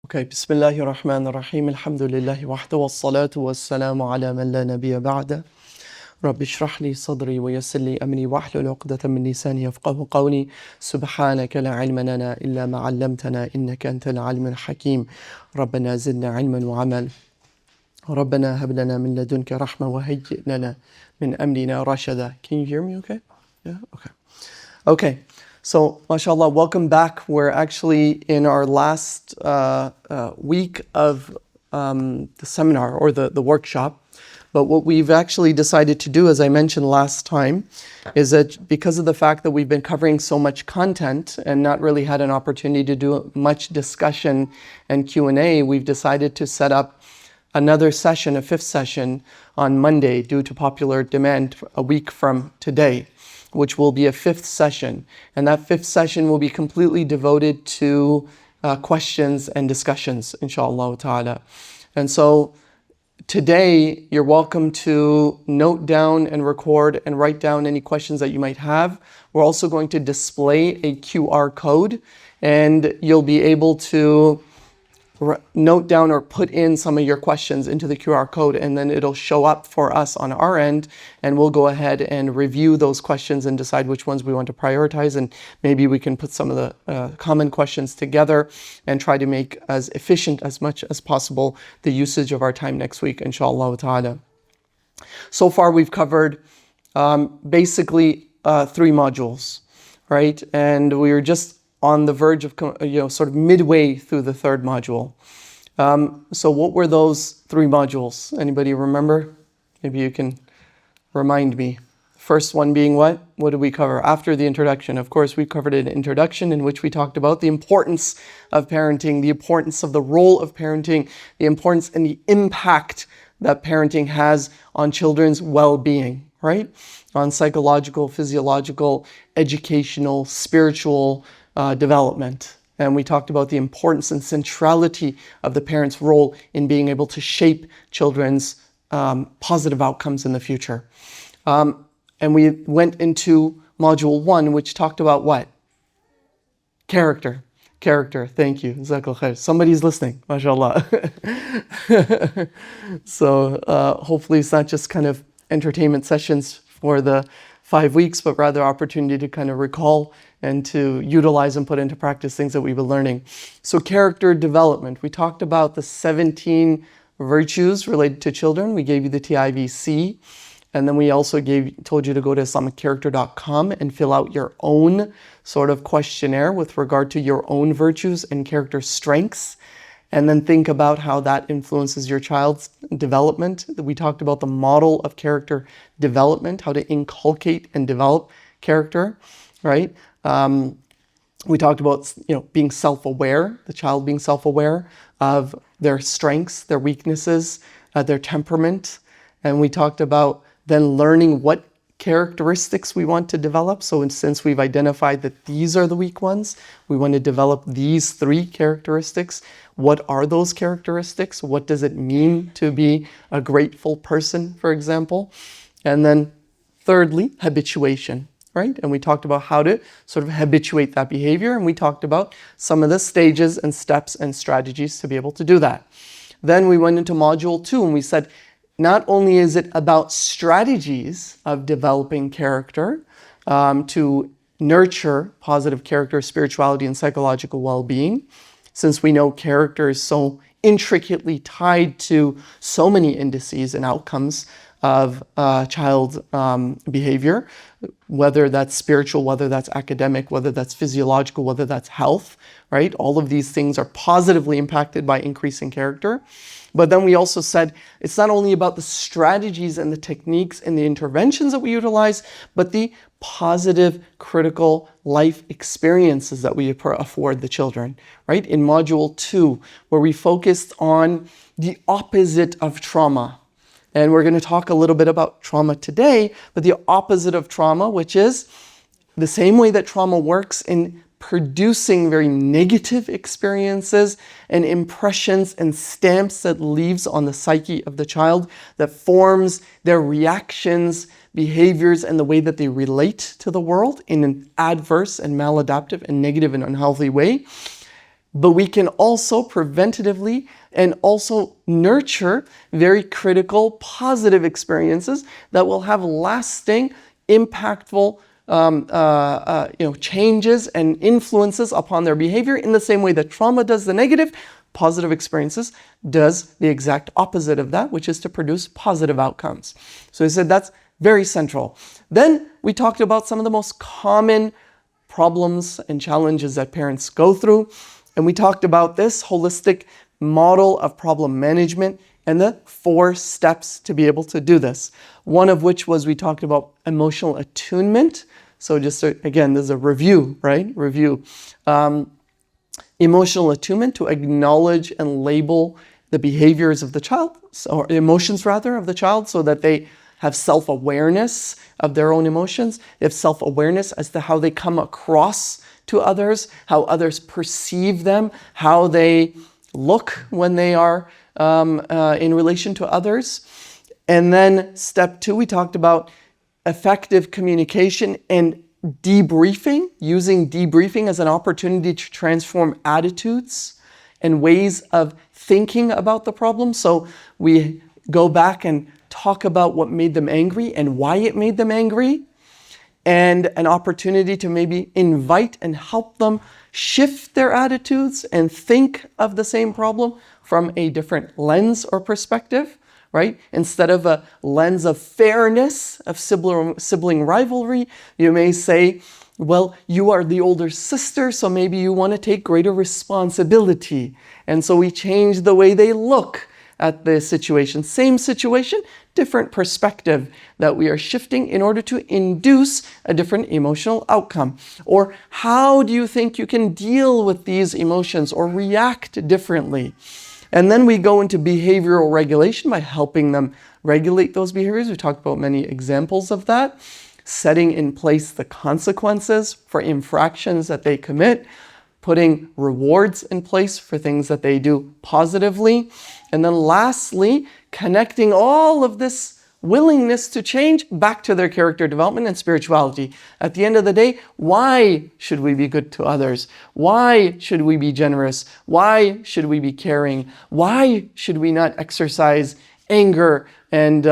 Okay, Bismillahir Rahmanir Rahim. Alhamdulillahi wahda wassalatu wassalamu ala man la nabiyya ba'da. Rabbi shrah li sadri wa yassir li amri wahlul 'uqdatan min lisani yafqahu qawli. Subhanaka la 'ilma lana illa ma 'allamtana innaka antal 'alimul hakim. Rabbana zidna 'ilman wa 'amal. Rabbana hab lana min ladunka rahma wa hayyi' lana min amrina rashada. Can you hear me okay? Yeah? Okay. Okay. So, mashallah, welcome back. We're actually in our last week of the seminar or the workshop. But what we've actually decided to do, as I mentioned last time, is that because of the fact that we've been covering so much content and not really had an opportunity to do much discussion and Q&A, we've decided to set up another session, a fifth session, on Monday due to popular demand a week from today, which will be a fifth session. And that fifth session will be completely devoted to questions and discussions, inshallah ta'ala. And so today, you're welcome to note down and record and write down any questions that you might have. We're also going to display a QR code, and you'll be able to note down or put in some of your questions into the QR code, and then it'll show up for us on our end, and we'll go ahead and review those questions and decide which ones we want to prioritize, and maybe we can put some of the common questions together and try to make as efficient as much as possible the usage of our time next week, inshallah ta'ala. So far we've covered basically 3 modules, right? And we were just on the verge of, sort of midway through the 3rd module. So what were those 3 modules? Anybody remember? Maybe you can remind me. First one being what? What did we cover after the introduction? Of course, we covered an introduction in which we talked about the importance of parenting, the importance of the role of parenting, the importance and the impact that parenting has on children's well-being, right? On psychological, physiological, educational, spiritual development. And we talked about the importance and centrality of the parent's role in being able to shape children's positive outcomes in the future. And we went into module 1, which talked about what? Character. Character. Thank you. Jazakallah khair. Somebody's listening. MashaAllah. So hopefully it's not just kind of entertainment sessions for the 5 weeks, but rather opportunity to kind of recall and to utilize and put into practice things that we've been learning. So character development. We talked about the 17 virtues related to children. We gave you the TIVC. And then we also told you to go to IslamicCharacter.com and fill out your own sort of questionnaire with regard to your own virtues and character strengths. And then think about how that influences your child's development. We talked about the model of character development, how to inculcate and develop character, right? We talked about, being self-aware, the child being self-aware of their strengths, their weaknesses, their temperament. And we talked about then learning what characteristics we want to develop. So since we've identified that these are the weak ones, we want to develop these 3 characteristics. What are those characteristics? What does it mean to be a grateful person, for example? And then thirdly, habituation, right? And we talked about how to sort of habituate that behavior, and we talked about some of the stages and steps and strategies to be able to do that. Then we went into module 2, and we said, not only is it about strategies of developing character to nurture positive character, spirituality, and psychological well-being, since we know character is so intricately tied to so many indices and outcomes of child behavior, whether that's spiritual, whether that's academic, whether that's physiological, whether that's health, right? All of these things are positively impacted by increasing character. But then we also said it's not only about the strategies and the techniques and the interventions that we utilize, but the positive, critical life experiences that we afford the children, right? In module 2, where we focused on the opposite of trauma. And we're going to talk a little bit about trauma today, but the opposite of trauma, which is the same way that trauma works in producing very negative experiences and impressions and stamps that leaves on the psyche of the child that forms their reactions, behaviors, and the way that they relate to the world in an adverse and maladaptive and negative and unhealthy way. but we can also preventatively and also nurture very critical, positive experiences that will have lasting, impactful changes and influences upon their behavior. In the same way that trauma does the negative, positive experiences does the exact opposite of that, which is to produce positive outcomes. So he said that's very central. Then we talked about some of the most common problems and challenges that parents go through. And we talked about this holistic model of problem management and the 4 steps to be able to do this. One of which was we talked about emotional attunement. So just again, there's a review, right? Review. Emotional attunement, to acknowledge and label the behaviors of the child, or emotions rather, of the child, so that they have self-awareness of their own emotions. They have self-awareness as to how they come across to others, how others perceive them, how they look when they are in relation to others. And then step 2, we talked about effective communication and debriefing, using debriefing as an opportunity to transform attitudes and ways of thinking about the problem. So we go back and talk about what made them angry and why it made them angry, and an opportunity to maybe invite and help them shift their attitudes and think of the same problem from a different lens or perspective, right? Instead of a lens of fairness, of sibling rivalry, you may say, well, you are the older sister, so maybe you want to take greater responsibility. And so we change the way they look at the situation. Same situation, different perspective that we are shifting in order to induce a different emotional outcome. Or how do you think you can deal with these emotions or react differently? And then we go into behavioral regulation by helping them regulate those behaviors. We talked about many examples of that. Setting in place the consequences for infractions that they commit, putting rewards in place for things that they do positively. And then lastly, connecting all of this willingness to change back to their character development and spirituality. At the end of the day, why should we be good to others? Why should we be generous? Why should we be caring? Why should we not exercise anger and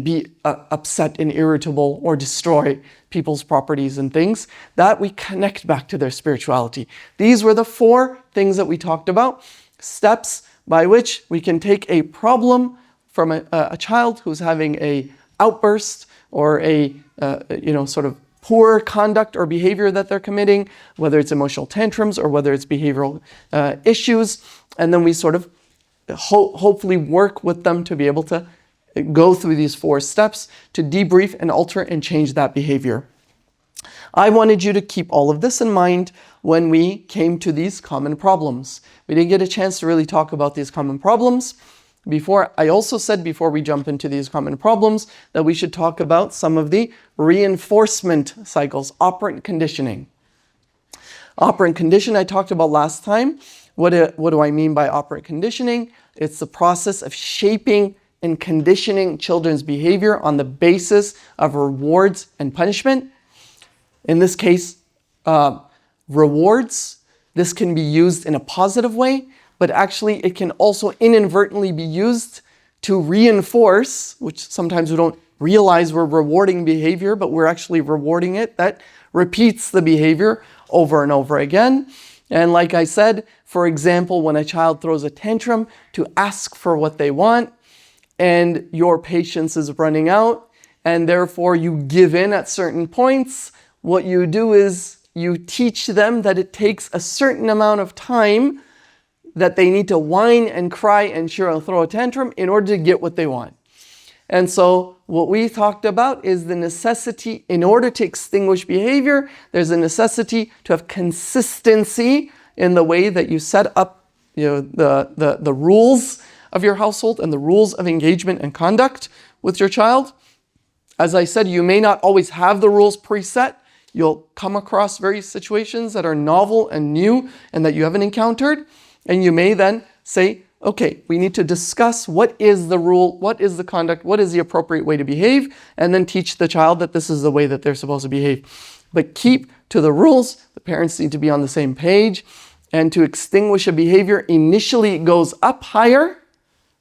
be upset and irritable or destroy people's properties and things? That we connect back to their spirituality. These were the 4 things that we talked about, steps by which we can take a problem from a child who's having a outburst or a sort of poor conduct or behavior that they're committing, whether it's emotional tantrums or whether it's behavioral issues, and then we sort of hopefully work with them to be able to go through these 4 steps to debrief and alter and change that behavior. I wanted you to keep all of this in mind when we came to these common problems. We didn't get a chance to really talk about these common problems. I also said before we jump into these common problems that we should talk about some of the reinforcement cycles, operant conditioning. Operant condition I talked about last time. What do I mean by operant conditioning? It's the process of shaping and conditioning children's behavior on the basis of rewards and punishment. In this case, rewards. This can be used in a positive way, but actually it can also inadvertently be used to reinforce, which sometimes we don't realize we're rewarding behavior, but we're actually rewarding it. That repeats the behavior over and over again. And like I said, for example, when a child throws a tantrum to ask for what they want, and your patience is running out, and therefore you give in at certain points, what you do is you teach them that it takes a certain amount of time that they need to whine and cry and cheer and throw a tantrum in order to get what they want. And so what we talked about is the necessity, in order to extinguish behavior, there's a necessity to have consistency in the way that you set up the rules of your household and the rules of engagement and conduct with your child. As I said, you may not always have the rules preset. You'll come across various situations that are novel and new and that you haven't encountered. And you may then say, okay, we need to discuss what is the rule, what is the conduct, what is the appropriate way to behave, and then teach the child that this is the way that they're supposed to behave. But keep to the rules. The parents need to be on the same page. And to extinguish a behavior, initially it goes up higher,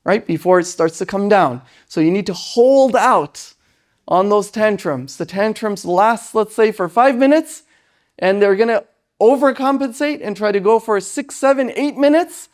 right, before it starts to come down. So you need to hold out on those tantrums. The tantrums last, let's say, for 5 minutes, and they're going to overcompensate and try to go for 6, 7, 8 minutes.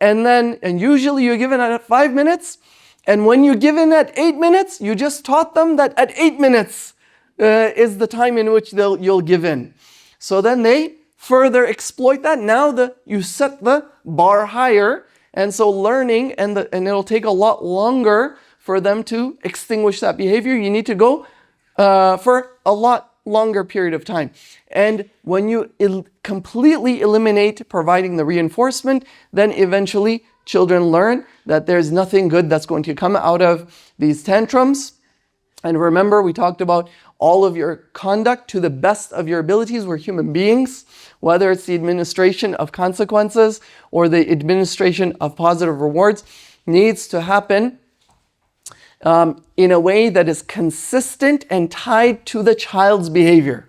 And usually you're given at 5 minutes. And when you're given at 8 minutes, you just taught them that at 8 minutes is the time in which you'll give in. So then they further exploit that. Now you set the bar higher. And so learning, and it'll take a lot longer for them to extinguish that behavior. You need to go for a lot longer period of time. And when you completely eliminate providing the reinforcement, then eventually children learn that there's nothing good that's going to come out of these tantrums. And remember, we talked about all of your conduct to the best of your abilities. We're human beings, whether it's the administration of consequences or the administration of positive rewards, needs to happen in a way that is consistent and tied to the child's behavior,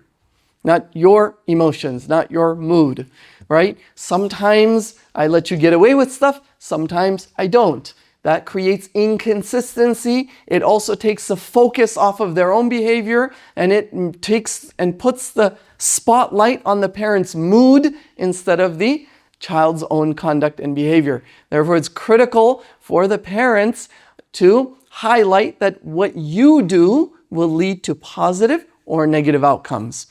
not your emotions, not your mood, right? Sometimes I let you get away with stuff, sometimes I don't. That creates inconsistency. It also takes the focus off of their own behavior, and it takes and puts the spotlight on the parent's mood instead of the child's own conduct and behavior. Therefore, it's critical for the parents to highlight that what you do will lead to positive or negative outcomes.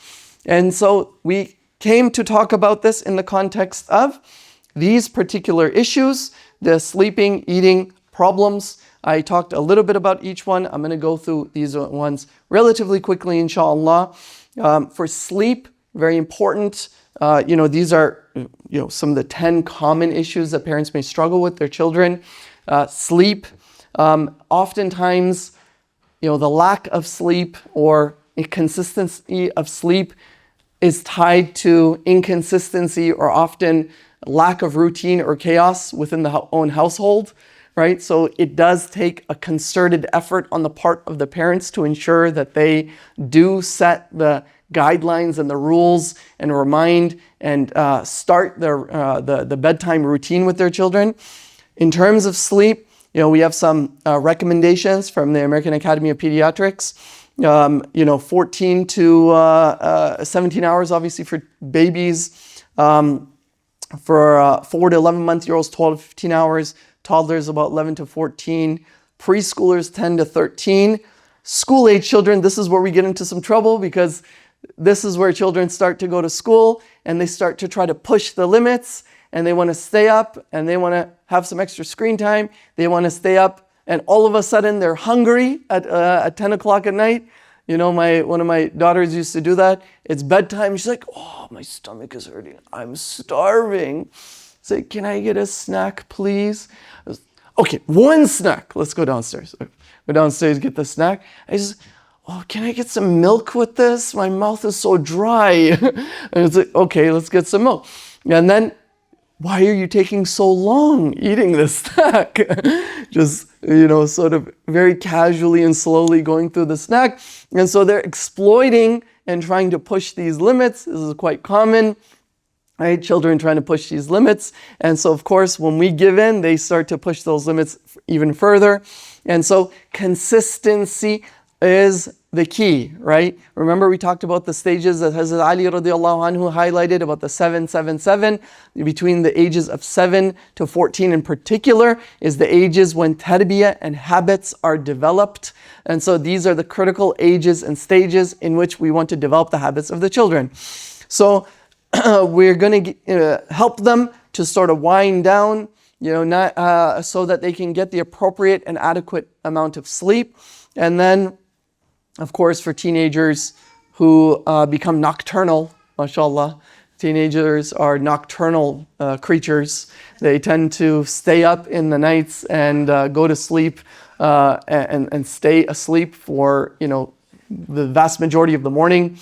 And so we came to talk about this in the context of these particular issues, the sleeping, eating problems. I talked a little bit about each one. I'm going to go through these ones relatively quickly, inshallah. For sleep, very important. These are some of the 10 common issues that parents may struggle with their children. Sleep. Oftentimes, the lack of sleep or inconsistency of sleep is tied to inconsistency or often lack of routine or chaos within the own household, right? So it does take a concerted effort on the part of the parents to ensure that they do set the guidelines and the rules and remind and start the bedtime routine with their children. In terms of sleep, we have some recommendations from the American Academy of Pediatrics. 14 to 17 hours, obviously, for babies. For 4 to 11-month-olds, 12 to 15 hours. Toddlers, about 11 to 14. Preschoolers, 10 to 13. School-age children, this is where we get into some trouble because this is where children start to go to school and they start to try to push the limits and they want to stay up and they want to have some extra screen time. They want to stay up and all of a sudden they're hungry at 10 o'clock at night. One of my daughters used to do that. It's bedtime. She's like, oh, my stomach is hurting. I'm starving. Say, can I get a snack, please? Okay, one snack. Let's go downstairs. Go downstairs, get the snack. I said, oh, can I get some milk with this? My mouth is so dry. And it's like, okay, let's get some milk. And then, why are you taking so long eating this snack? Just, sort of very casually and slowly going through the snack. And so they're exploiting and trying to push these limits. This is quite common, right? Children trying to push these limits. And so, of course, when we give in, they start to push those limits even further. And so consistency is the key, right? Remember we talked about the stages that Hazrat Ali radiallahu anhu highlighted about the 777. Between the ages of 7 to 14 in particular is the ages when tarbiyah and habits are developed. And so these are the critical ages and stages in which we want to develop the habits of the children. So we're going to help them to sort of wind down, so that they can get the appropriate and adequate amount of sleep. And then, of course, for teenagers who become nocturnal, mashallah, teenagers are nocturnal creatures. They tend to stay up in the nights and go to sleep and stay asleep for, the vast majority of the morning.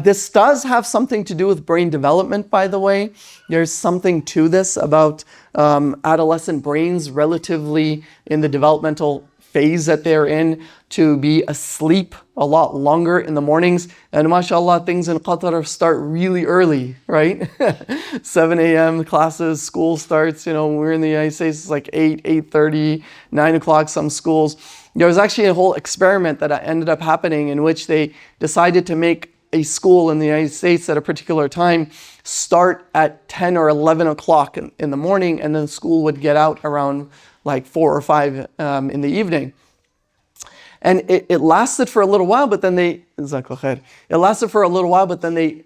This does have something to do with brain development, by the way. There's something to this about adolescent brains relatively in the developmental phase that they're in to be asleep a lot longer in the mornings. And mashallah, things in Qatar start really early, right? 7 a.m. classes, school starts, when we're in the United States, it's like 8, 8:30, 9 o'clock, some schools. There was actually a whole experiment that ended up happening in which they decided to make a school in the United States at a particular time start at 10 or 11 o'clock in the morning, and then the school would get out around like 4 or 5 in the evening. And it lasted for a little while, but then they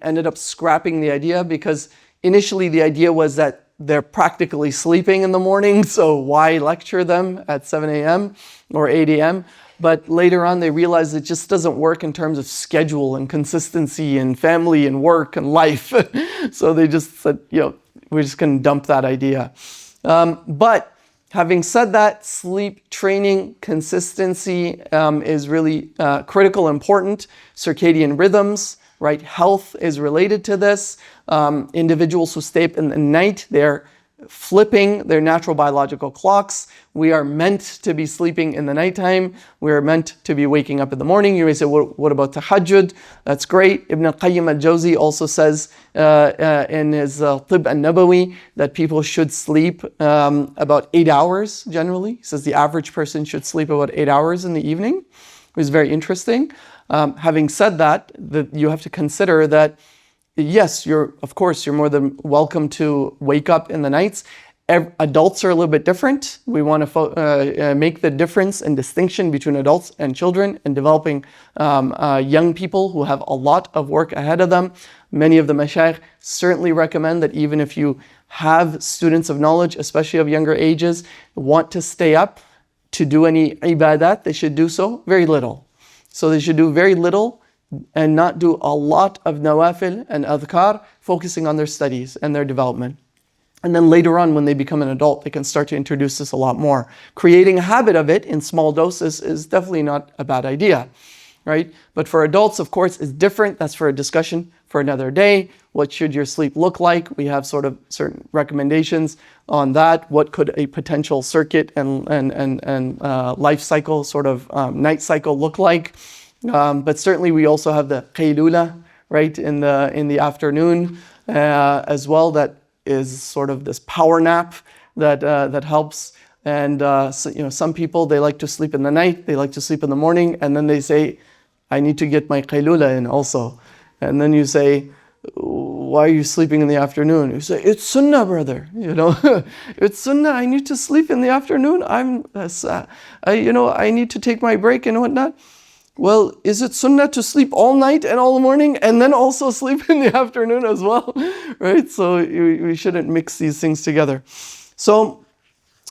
ended up scrapping the idea, because initially the idea was that they're practically sleeping in the morning, so why lecture them at 7 a.m. or 8 a.m.? But later on they realized it just doesn't work in terms of schedule and consistency and family and work and life. So they just said, we're just going to dump that idea. But having said that, sleep training consistency is really critical, important. Circadian rhythms, right? Health is related to this. Individuals who stay up in the night, they're flipping their natural biological clocks. We are meant to be sleeping in the nighttime. We are meant to be waking up in the morning. You may say, what about tahajjud? That's great. Ibn al-Qayyim al-Jawzi also says in his Tib al-Nabawi that people should sleep about 8 hours generally. He says the average person should sleep about 8 hours in the evening, which is very interesting. Having said that, you have to consider that yes, you're more than welcome to wake up in the nights. Adults are a little bit different. We want to make the difference and distinction between adults and children, and developing young people who have a lot of work ahead of them. Many of the mashayikh certainly recommend that even if you have students of knowledge, especially of younger ages, want to stay up to do any ibadat, they should do so very little. So they should do very little and not do a lot of nawafil and adhkar, focusing on their studies and their development. And then later on, when they become an adult, they can start to introduce this a lot more. Creating a habit of it in small doses is definitely not a bad idea, right? But for adults, of course, is different. That's for a discussion for another day. What should your sleep look like? We have sort of certain recommendations on that. What could a potential circuit and life cycle, sort of night cycle look like? But certainly we also have the qaylula, right, in the afternoon as well. That is sort of this power nap that helps. And some people, they like to sleep in the night, they like to sleep in the morning, and then they say, I need to get my qaylula in also. And then you say, why are you sleeping in the afternoon? You say, it's sunnah, brother. It's sunnah. I need to sleep in the afternoon. I need to take my break and whatnot. Well, is it sunnah to sleep all night and all morning and then also sleep in the afternoon as well? Right? So we shouldn't mix these things together. So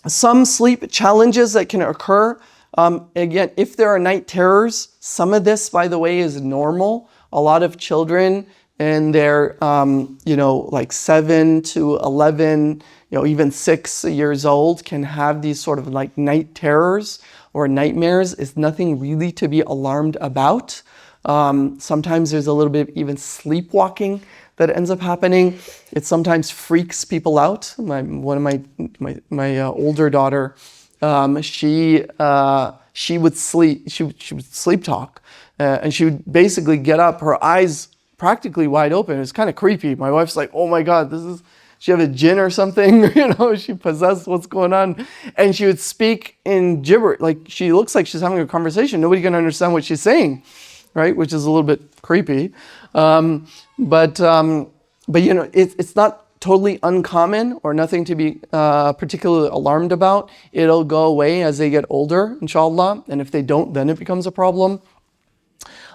some sleep challenges that can occur. Again, if there are night terrors, some of this, by the way, is normal. A lot of children in their, like 7 to 11, even 6 years old can have these sort of like night terrors or nightmares. Is nothing really to be alarmed about. Sometimes there's a little bit of even sleepwalking that ends up happening. It sometimes freaks people out. One of my older daughter, she would sleep talk, and she would basically get up, her eyes practically wide open. It was kind of creepy. My wife's like, oh my God, she have a jinn or something, she possessed, what's going on? And she would speak in gibberish, like she looks like she's having a conversation. Nobody can understand what she's saying, right? Which is a little bit creepy. But it's not totally uncommon or nothing to be particularly alarmed about. It'll go away as they get older, inshallah. And if they don't, then it becomes a problem.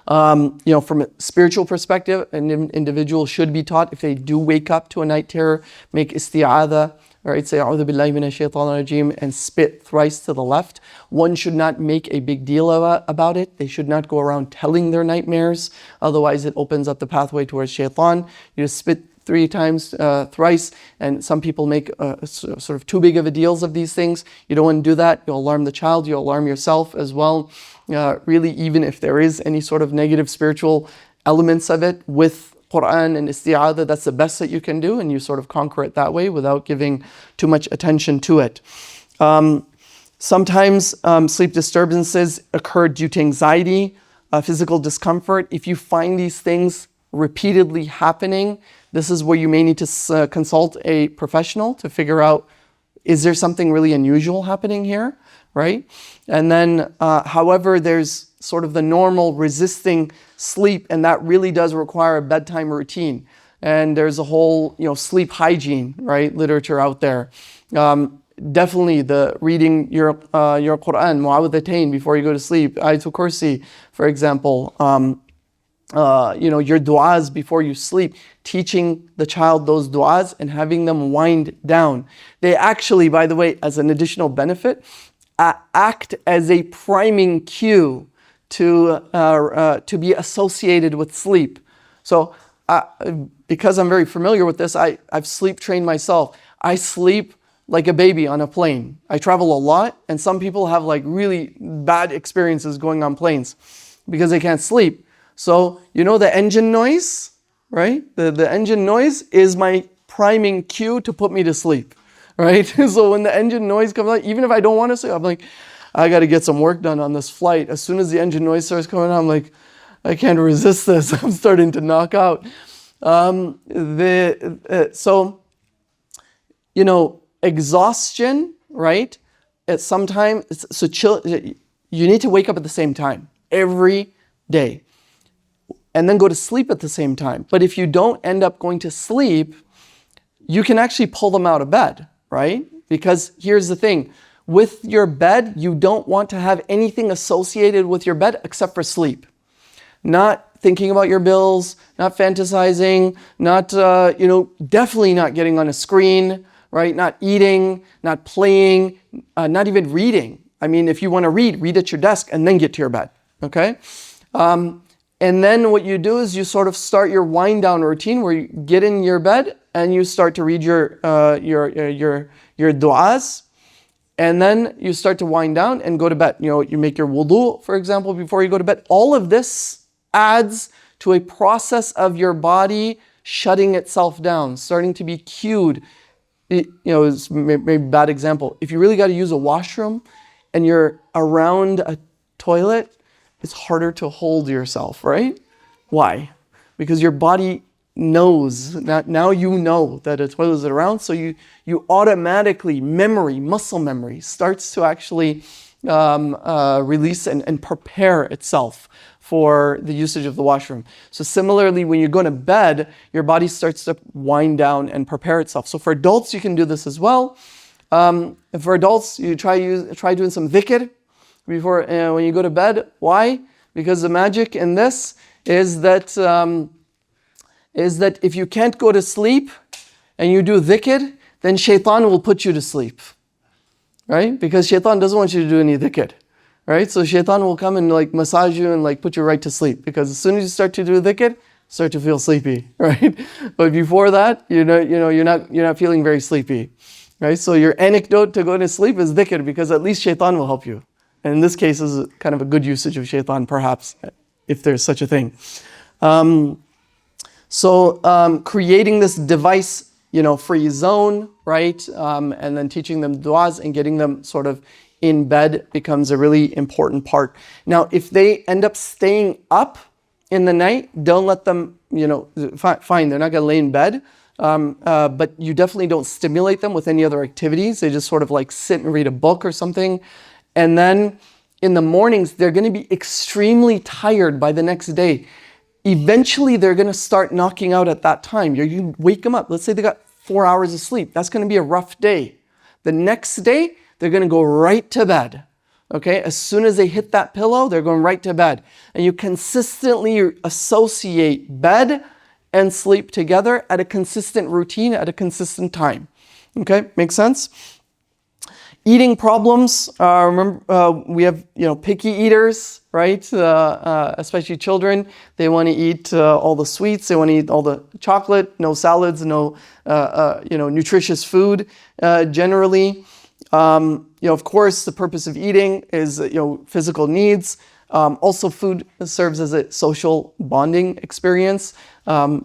From a spiritual perspective, an individual should be taught, if they do wake up to a night terror, make isti'adha, right? Say, A'udhu billahi minash shaitanir rajim, and spit thrice to the left. One should not make a big deal about it. They should not go around telling their nightmares. Otherwise, it opens up the pathway towards shaitan. You just spit 3 times, thrice, and some people make sort of too big of a deals of these things. You don't want to do that. You'll alarm the child. You'll alarm yourself as well. Really, even if there is any sort of negative spiritual elements of it, with Quran and isti'adha, that's the best that you can do, and you sort of conquer it that way without giving too much attention to it. Sometimes sleep disturbances occur due to anxiety, physical discomfort. If you find these things repeatedly happening, this is where you may need to consult a professional to figure out, is there something really unusual happening here, right? And then, however, there's sort of the normal resisting sleep, and that really does require a bedtime routine. And there's a whole, sleep hygiene, right, literature out there. Definitely the reading your Quran, mu'awwidhatayn, before you go to sleep, Ayatul Kursi, for example, your du'as before you sleep, teaching the child those du'as and having them wind down. They actually, by the way, as an additional benefit, act as a priming cue to be associated with sleep. So because I'm very familiar with this, I've sleep trained myself. I sleep like a baby on a plane. I travel a lot, and some people have like really bad experiences going on planes because they can't sleep. So the engine noise, right? The engine noise is my priming cue to put me to sleep, right? So when the engine noise comes out, even if I don't want to sleep, I'm like, I got to get some work done on this flight. As soon as the engine noise starts coming out, I'm like, I can't resist this. I'm starting to knock out. Exhaustion, right? You need to wake up at the same time every day and then go to sleep at the same time. But if you don't end up going to sleep, you can actually pull them out of bed, right? Because here's the thing, with your bed, you don't want to have anything associated with your bed except for sleep. Not thinking about your bills, not fantasizing, not, definitely not getting on a screen, right? Not eating, not playing, not even reading. I mean, if you want to read at your desk and then get to your bed, okay? And then what you do is you sort of start your wind down routine where you get in your bed and you start to read your du'as, and then you start to wind down and go to bed. You make your wudu, for example, before you go to bed. All of this adds to a process of your body shutting itself down, starting to be cued. It's maybe a bad example. If you really got to use a washroom and you're around a toilet, it's harder to hold yourself, right? Why? Because your body knows, now you know that a toilet is around, so you automatically, muscle memory, starts to actually release and prepare itself for the usage of the washroom. So similarly, when you go to bed, your body starts to wind down and prepare itself. So for adults, you can do this as well. For adults, you try doing some dhikr before when you go to bed. Why? Because the magic in this is that if you can't go to sleep and you do dhikr, then shaitan will put you to sleep, right? Because shaitan doesn't want you to do any dhikr, right? So shaitan will come and like massage you and like put you right to sleep, because as soon as you start to do dhikr, start to feel sleepy, right? But before that, you're not feeling very sleepy, right? So your antidote to going to sleep is dhikr, because at least shaitan will help you. And in this case, is kind of a good usage of shaitan, perhaps, if there's such a thing. So creating this device, free zone, right? And then teaching them du'as and getting them sort of in bed becomes a really important part. Now, if they end up staying up in the night, don't let them, fine, they're not going to lay in bed, but you definitely don't stimulate them with any other activities. They just sort of like sit and read a book or something. And then in the mornings, they're going to be extremely tired by the next day. Eventually, they're going to start knocking out at that time. You can wake them up. Let's say they got 4 hours of sleep. That's going to be a rough day. The next day, they're going to go right to bed. Okay? As soon as they hit that pillow, they're going right to bed. And you consistently associate bed and sleep together at a consistent routine, at a consistent time. Okay? Makes sense? Eating problems, remember, we have, picky eaters, right? Especially children. They want to eat all the sweets. They want to eat all the chocolate, no salads, no, nutritious food, generally. Of course, the purpose of eating is, physical needs. Also, food serves as a social bonding experience.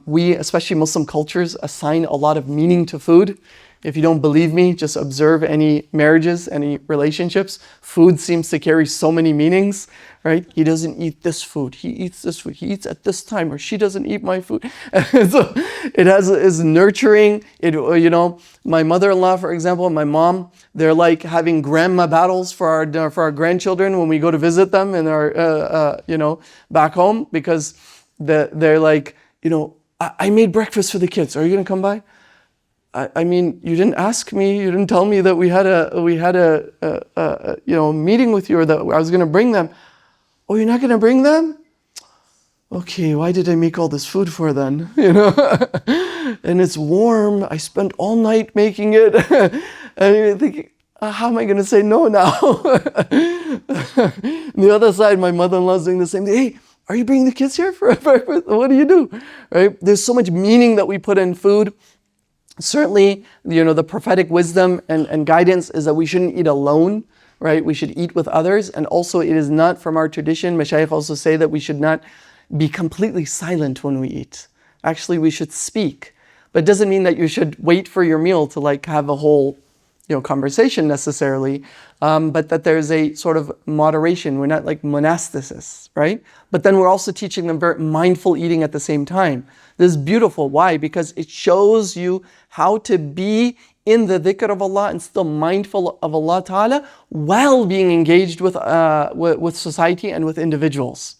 We, especially Muslim cultures, assign a lot of meaning to food. If you don't believe me, just observe any marriages, any relationships. Food seems to carry so many meanings, right? He doesn't eat this food. He eats this food. He eats at this time, or she doesn't eat my food. So it is nurturing. My mother-in-law, for example, and my mom, they're like having grandma battles for our grandchildren when we go to visit them in our back home, because they're like, I made breakfast for the kids. Are you going to come by? I mean, you didn't ask me. You didn't tell me that we had a meeting with you, or that I was going to bring them. Oh, you're not going to bring them? Okay, why did I make all this food for then? And it's warm. I spent all night making it, and you're thinking, how am I going to say no now? On the other side, my mother-in-law's doing the same thing. Hey, are you bringing the kids here for breakfast? What do you do? Right? There's so much meaning that we put in food. Certainly, the prophetic wisdom and guidance is that we shouldn't eat alone, right? We should eat with others. And also, it is not from our tradition. Mashayikh also say that we should not be completely silent when we eat. Actually, we should speak. But it doesn't mean that you should wait for your meal to have a whole conversation necessarily, but that there's a sort of moderation. We're not like monasticists, right? But then we're also teaching them very mindful eating at the same time. This is beautiful. Why? Because it shows you how to be in the dhikr of Allah and still mindful of Allah Ta'ala while being engaged with society and with individuals,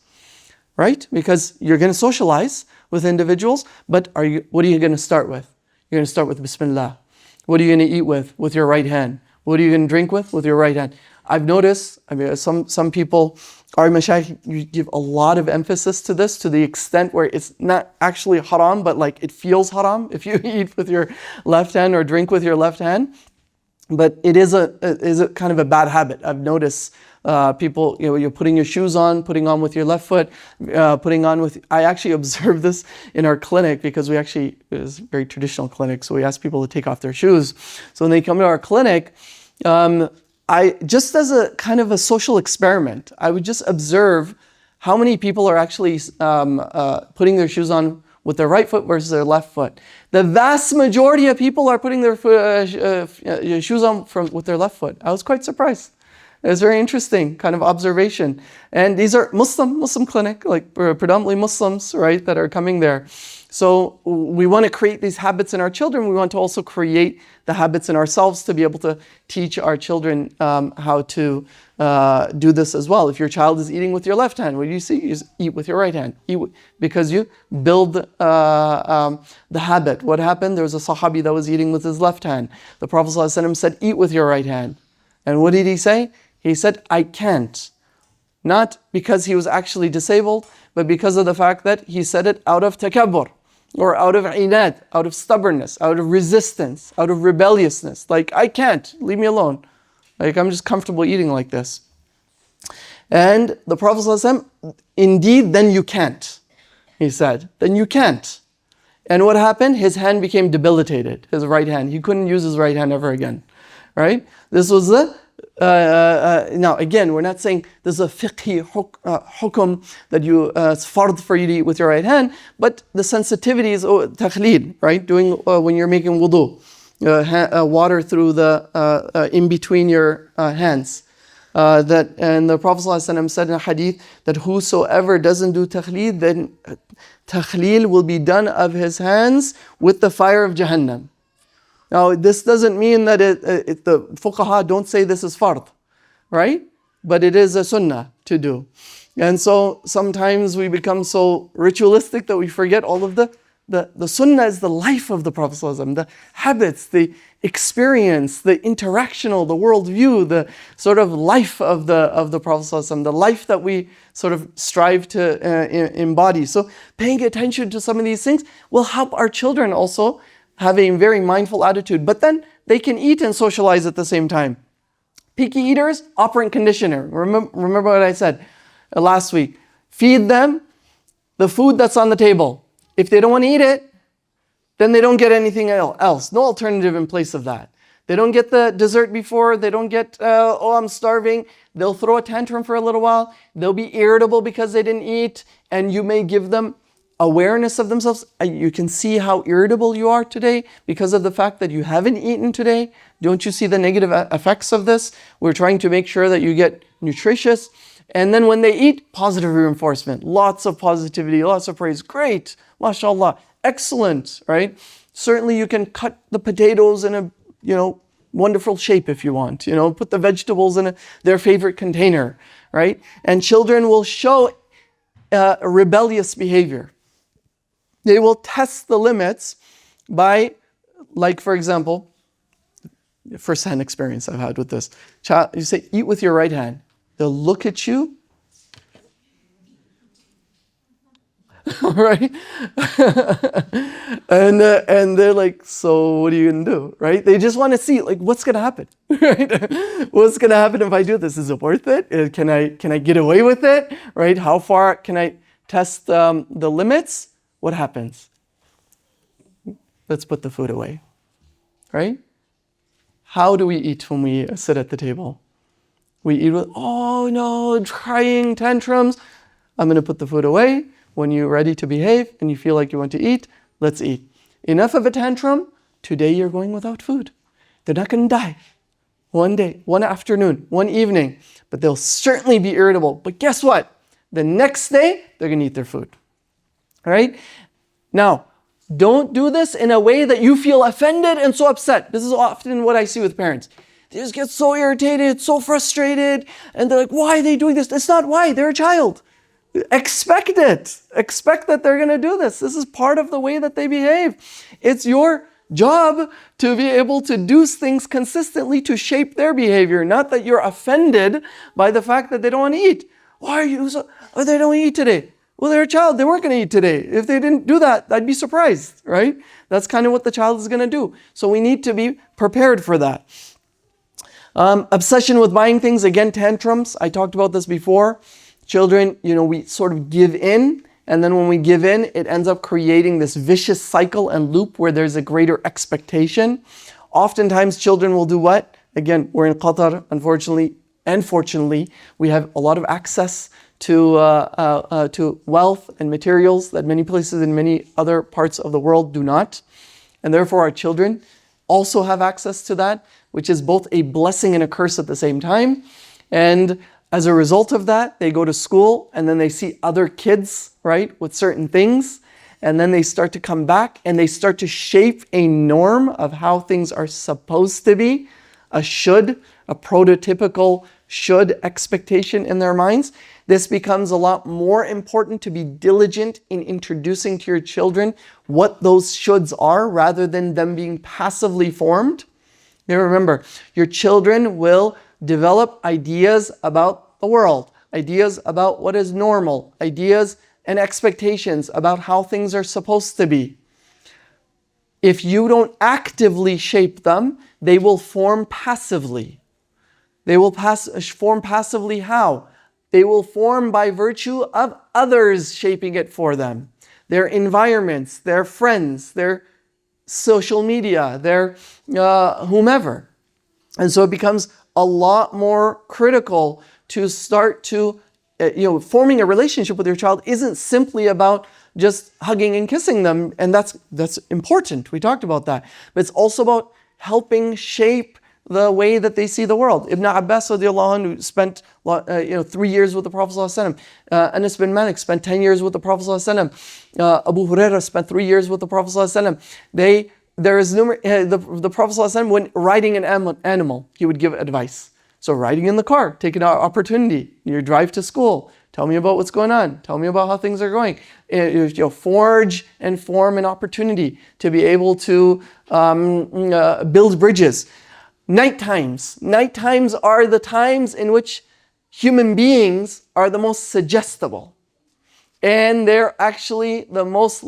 right? Because you're going to socialize with individuals, but what are you going to start with? You're going to start with Bismillah. What are you going to eat with? With your right hand. What are you going to drink with your right hand. I've noticed, some people, our mashayikh, you give a lot of emphasis to this, to the extent where it's not actually haram, but it feels haram if you eat with your left hand or drink with your left hand. But it is a kind of a bad habit. I've noticed people, you're putting your shoes on, putting on with your left foot, I actually observed this in our clinic, because it was a very traditional clinic, so we asked people to take off their shoes. So when they come to our clinic, I just as a kind of a social experiment, I would just observe how many people are actually putting their shoes on with their right foot versus their left foot. The vast majority of people are putting their shoes on with their left foot. I was quite surprised. It was a very interesting kind of observation. And these are Muslim clinic, predominantly Muslims, right, that are coming there. So we want to create these habits in our children. We want to also create the habits in ourselves to be able to teach our children how to do this as well. If your child is eating with your left hand, what do you see? You eat with your right hand. Because you build the habit. What happened? There was a Sahabi that was eating with his left hand. The Prophet ﷺ said, eat with your right hand. And what did he say? He said, I can't. Not because he was actually disabled, but because of the fact that he said it out of takabbur, or out of inad, out of stubbornness, out of resistance, out of rebelliousness. I can't, leave me alone. I'm just comfortable eating like this. And the Prophet ﷺ, indeed, then you can't. He said, then you can't. And what happened? His hand became debilitated, his right hand. He couldn't use his right hand ever again. Right? This was the now again, we're not saying this is a fiqhi hukum that it's fard for you to eat with your right hand, but the sensitivity is takhlid, right? Doing when you're making wudu, water through the in between your hands. And the Prophet ﷺ said in a hadith that whosoever doesn't do takhlid, then takhlil will be done of his hands with the fire of Jahannam. Now, this doesn't mean that the fuqaha don't say this is fard, right? But it is a sunnah to do. And so sometimes we become so ritualistic that we forget all of the sunnah is the life of the Prophet ﷺ, the habits, the experience, the interactional, the worldview, the sort of life of the Prophet ﷺ, the life that we sort of strive to embody. So paying attention to some of these things will help our children also have a very mindful attitude, but then they can eat and socialize at the same time. Picky eaters, operant conditioner. Remember what I said last week. Feed them the food that's on the table. If they don't want to eat it, then they don't get anything else. No alternative in place of that. They don't get the dessert before, they don't get, I'm starving. They'll throw a tantrum for a little while. They'll be irritable because they didn't eat, and you may give them awareness of themselves. You can see how irritable you are today because of the fact that you haven't eaten today. Don't you see the negative effects of this? We're trying to make sure that you get nutritious. And then when they eat, positive reinforcement. Lots of positivity, lots of praise. Great, mashallah, excellent, right? Certainly you can cut the potatoes in a, wonderful shape if you want. Put the vegetables in their favorite container, right? And children will show rebellious behavior. They will test the limits by, like for example, first-hand experience I've had with this. Child, you say, eat with your right hand. They'll look at you, right? and they're like, so what are you going to do, right? They just want to see, like, what's going to happen, right? What's going to happen if I do this? Is it worth it? Can I get away with it, right? How far can I test the limits? What happens? Let's put the food away, right? How do we eat when we sit at the table? We eat with, oh no, crying, tantrums. I'm going to put the food away. When you're ready to behave and you feel like you want to eat, let's eat. Enough of a tantrum. Today you're going without food. They're not going to die. One day, one afternoon, one evening, but they'll certainly be irritable. But guess what? The next day, they're going to eat their food. All right? Now, don't do this in a way that you feel offended and so upset. This is often what I see with parents. They just get so irritated, so frustrated, and they're like, why are they doing this? It's not why, they're a child. Expect it. Expect that they're going to do this. This is part of the way that they behave. It's your job to be able to do things consistently to shape their behavior, not that you're offended by the fact that they don't want to eat. Why are you so, oh, they don't eat today? Well, they're a child. They weren't going to eat today. If they didn't do that, I'd be surprised, right? That's kind of what the child is going to do. So we need to be prepared for that. Obsession with buying things, again, tantrums. I talked about this before. Children, we sort of give in, and then when we give in, it ends up creating this vicious cycle and loop where there's a greater expectation. Oftentimes, children will do what? Again, we're in Qatar, unfortunately, and fortunately, we have a lot of access to wealth and materials that many places in many other parts of the world do not. And therefore, our children also have access to that, which is both a blessing and a curse at the same time. And as a result of that, they go to school and then they see other kids, right, with certain things. And then they start to come back and they start to shape a norm of how things are supposed to be, a prototypical should expectation in their minds. This becomes a lot more important to be diligent in introducing to your children what those shoulds are rather than them being passively formed. Now remember, your children will develop ideas about the world, ideas about what is normal, ideas and expectations about how things are supposed to be. If you don't actively shape them, they will form passively. They will form passively how? They will form by virtue of others shaping it for them. Their environments, their friends, their social media, their whomever. And so it becomes a lot more critical to start to, forming a relationship with your child isn't simply about just hugging and kissing them, and that's important. We talked about that. But it's also about helping shape the way that they see the world. Ibn Abbas radiallahu anhu spent 3 years with the Prophet sallallahu alaihi wasallam. Anas bin Malik spent 10 years with the Prophet sallallahu alaihi wasallam. Abu Hurairah spent 3 years with the Prophet sallallahu alaihi wasallam. The Prophet sallallahu alaihi wasallam, when riding an animal, he would give advice. So riding in the car, take an opportunity. You drive to school. Tell me about what's going on. Tell me about how things are going. Forge and form an opportunity to be able to build bridges. Night times are the times in which human beings are the most suggestible. And they're actually the most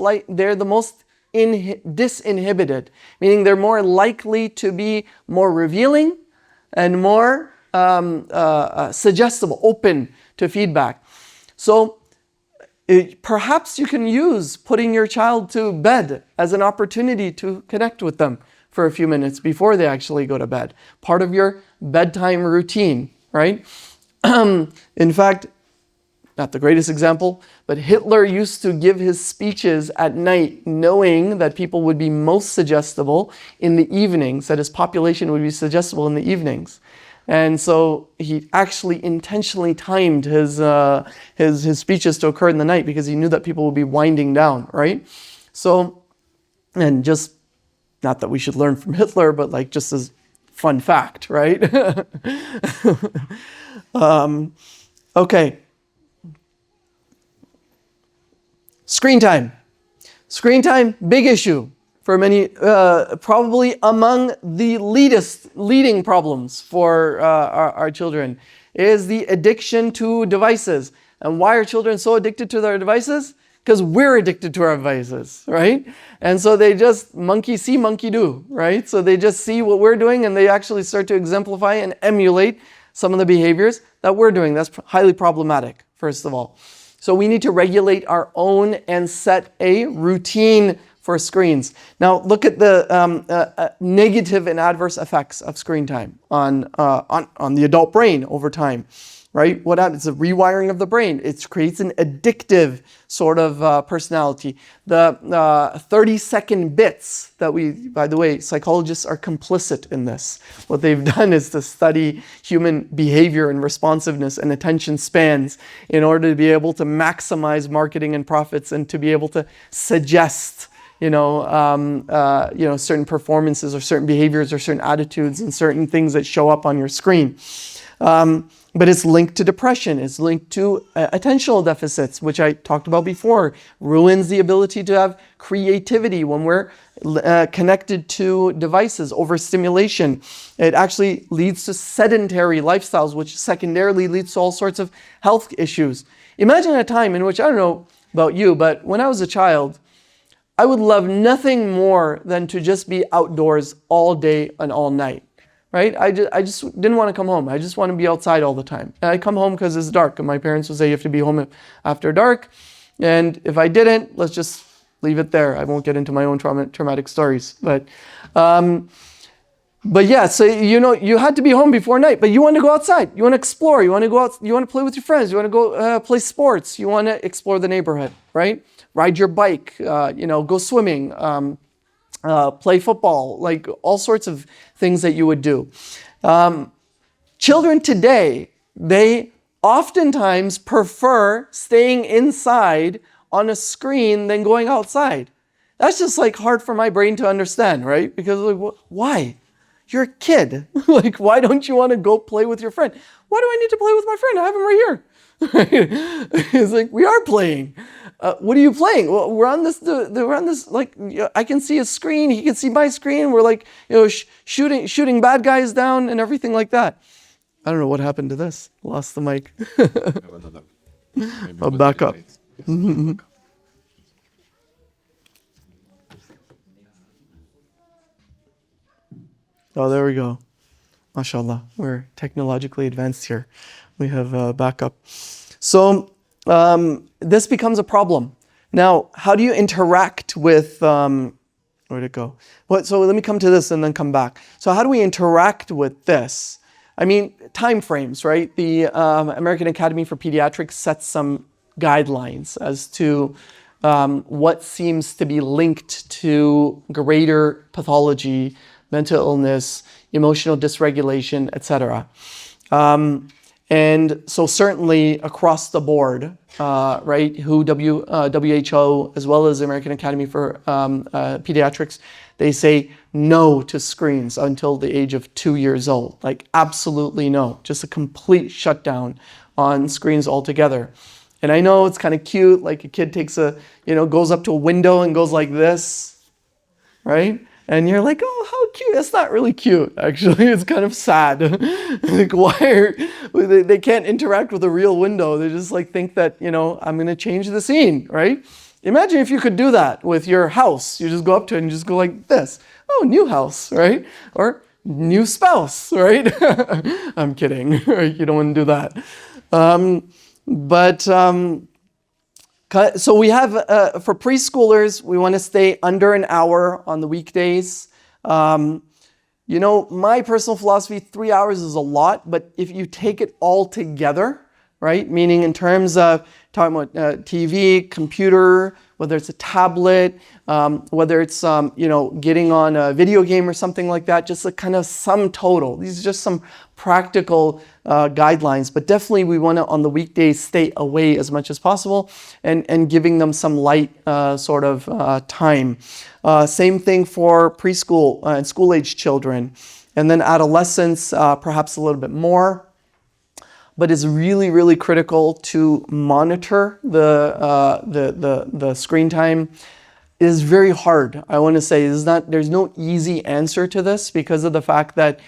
disinhibited, meaning they're more likely to be more revealing and more suggestible, open to feedback. So perhaps you can use putting your child to bed as an opportunity to connect with them for a few minutes before they actually go to bed. Part of your bedtime routine, right? In fact, not the greatest example, but Hitler used to give his speeches at night knowing that people would be most suggestible in the evenings, that his population would be suggestible in the evenings. And so he actually intentionally timed his speeches to occur in the night because he knew that people would be winding down, right? So, and just, not that we should learn from Hitler, but like just as fun fact, right? Okay. Screen time. Screen time, big issue for many, probably among the leading problems for our children is the addiction to devices. And why are children so addicted to their devices? Because we're addicted to our devices, right? And so they just monkey see, monkey do, right? So they just see what we're doing and they actually start to exemplify and emulate some of the behaviors that we're doing. That's highly problematic, first of all. So we need to regulate our own and set a routine for screens. Now look at the negative and adverse effects of screen time on the adult brain over time. Right? What happens? It's a rewiring of the brain. It creates an addictive sort of personality. The 30-second bits that by the way, psychologists are complicit in this. What they've done is to study human behavior and responsiveness and attention spans in order to be able to maximize marketing and profits and to be able to suggest certain performances or certain behaviors or certain attitudes and certain things that show up on your screen. But it's linked to depression, it's linked to attentional deficits, which I talked about before, ruins the ability to have creativity when we're connected to devices, overstimulation. It actually leads to sedentary lifestyles, which secondarily leads to all sorts of health issues. Imagine a time in which, I don't know about you, but when I was a child, I would love nothing more than to just be outdoors all day and all night. Right? I just didn't want to come home. I just want to be outside all the time. And I come home because it's dark. And my parents would say you have to be home after dark. And if I didn't, let's just leave it there. I won't get into my own traumatic stories. But yeah, so you had to be home before night. But you want to go outside. You want to explore. You want to go out. You want to play with your friends. You want to go play sports. You want to explore the neighborhood. Right? Ride your bike. Go swimming. Play football, like all sorts of things that you would do. Children today, they oftentimes prefer staying inside on a screen than going outside. That's just like hard for my brain to understand, right? Because like, why? You're a kid. Like, why don't you want to go play with your friend? Why do I need to play with my friend? I have him right here. It's like, we are playing. What are you playing? Well, we're on this, like, I can see his screen, he can see my screen. We're like, shooting bad guys down and everything like that. I don't know what happened to this. Lost the mic. I'll back up. Oh, there we go. MashaAllah, we're technologically advanced here. We have backup. So this becomes a problem. Now, how do you interact with, where'd it go? So let me come to this and then come back. So how do we interact with this? I mean, time frames, right? The American Academy for Pediatrics sets some guidelines as to what seems to be linked to greater pathology, mental illness, emotional dysregulation, etc. And so certainly across the board, right, WHO, as well as the American Academy for Pediatrics, they say no to screens until the age of 2 years old. Like absolutely no, just a complete shutdown on screens altogether. And I know it's kind of cute, like a kid takes goes up to a window and goes like this, right? And you're like, oh, how cute. That's not really cute, actually. It's kind of sad. Like, they can't interact with a real window. They just like think that, I'm going to change the scene, right? Imagine if you could do that with your house. You just go up to it and just go like this. Oh, new house, right? Or new spouse, right? I'm kidding. Right? You don't want to do that. So we have, for preschoolers, we want to stay under an hour on the weekdays. My personal philosophy, 3 hours is a lot, but if you take it all together, right? Meaning in terms of talking about TV, computer, whether it's a tablet, whether it's getting on a video game or something like that, just a kind of sum total. These are just some practical guidelines, but definitely we want to on the weekdays stay away as much as possible and giving them some light time. Same thing for preschool and school age children, and then adolescents perhaps a little bit more. But it's really, really critical to monitor the screen time. It is very hard. I want to say there's no easy answer to this because of the fact that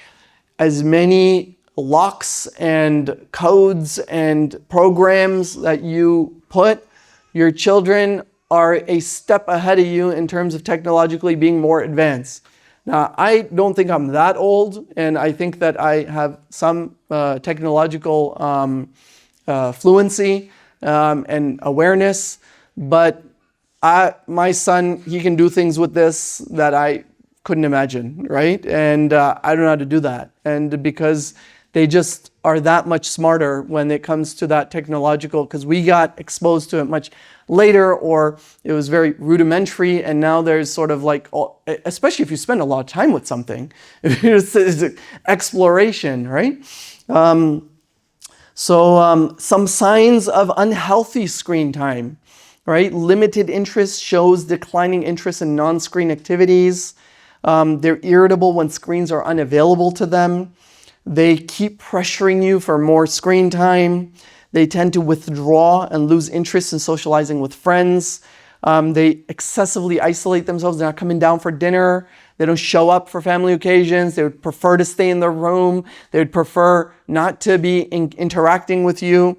as many locks and codes and programs that you put, your children are a step ahead of you in terms of technologically being more advanced. Now, I don't think I'm that old, and I think that I have some technological fluency and awareness, but my son, he can do things with this that I couldn't imagine, right? And I don't know how to do that. And because they just are that much smarter when it comes to that technological, because we got exposed to it much later, or it was very rudimentary, and now there's sort of like, especially if you spend a lot of time with something, it's exploration, right? Some signs of unhealthy screen time, right? Limited interest shows declining interest in non-screen activities. They're irritable when screens are unavailable to them. They keep pressuring you for more screen time. They tend to withdraw and lose interest in socializing with friends. They excessively isolate themselves. They're not coming down for dinner. They don't show up for family occasions. They would prefer to stay in their room. They would prefer not to be interacting with you.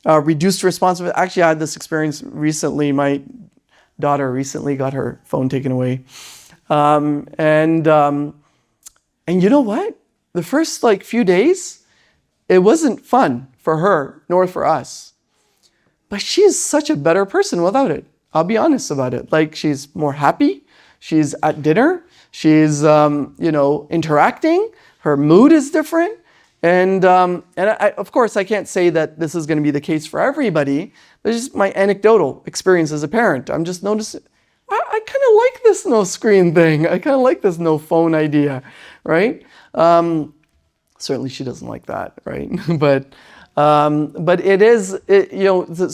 Reduced responsibility. Actually, I had this experience recently. My daughter recently got her phone taken away. And you know what? The first few days, it wasn't fun for her nor for us. But she is such a better person without it. I'll be honest about it. She's more happy. She's at dinner. She's interacting. Her mood is different. And I, of course, I can't say that this is going to be the case for everybody, but it's just my anecdotal experience as a parent. I'm just noticing, I kind of like this no screen thing. I kind of like this no phone idea, right? Certainly she doesn't like that, right? But it is,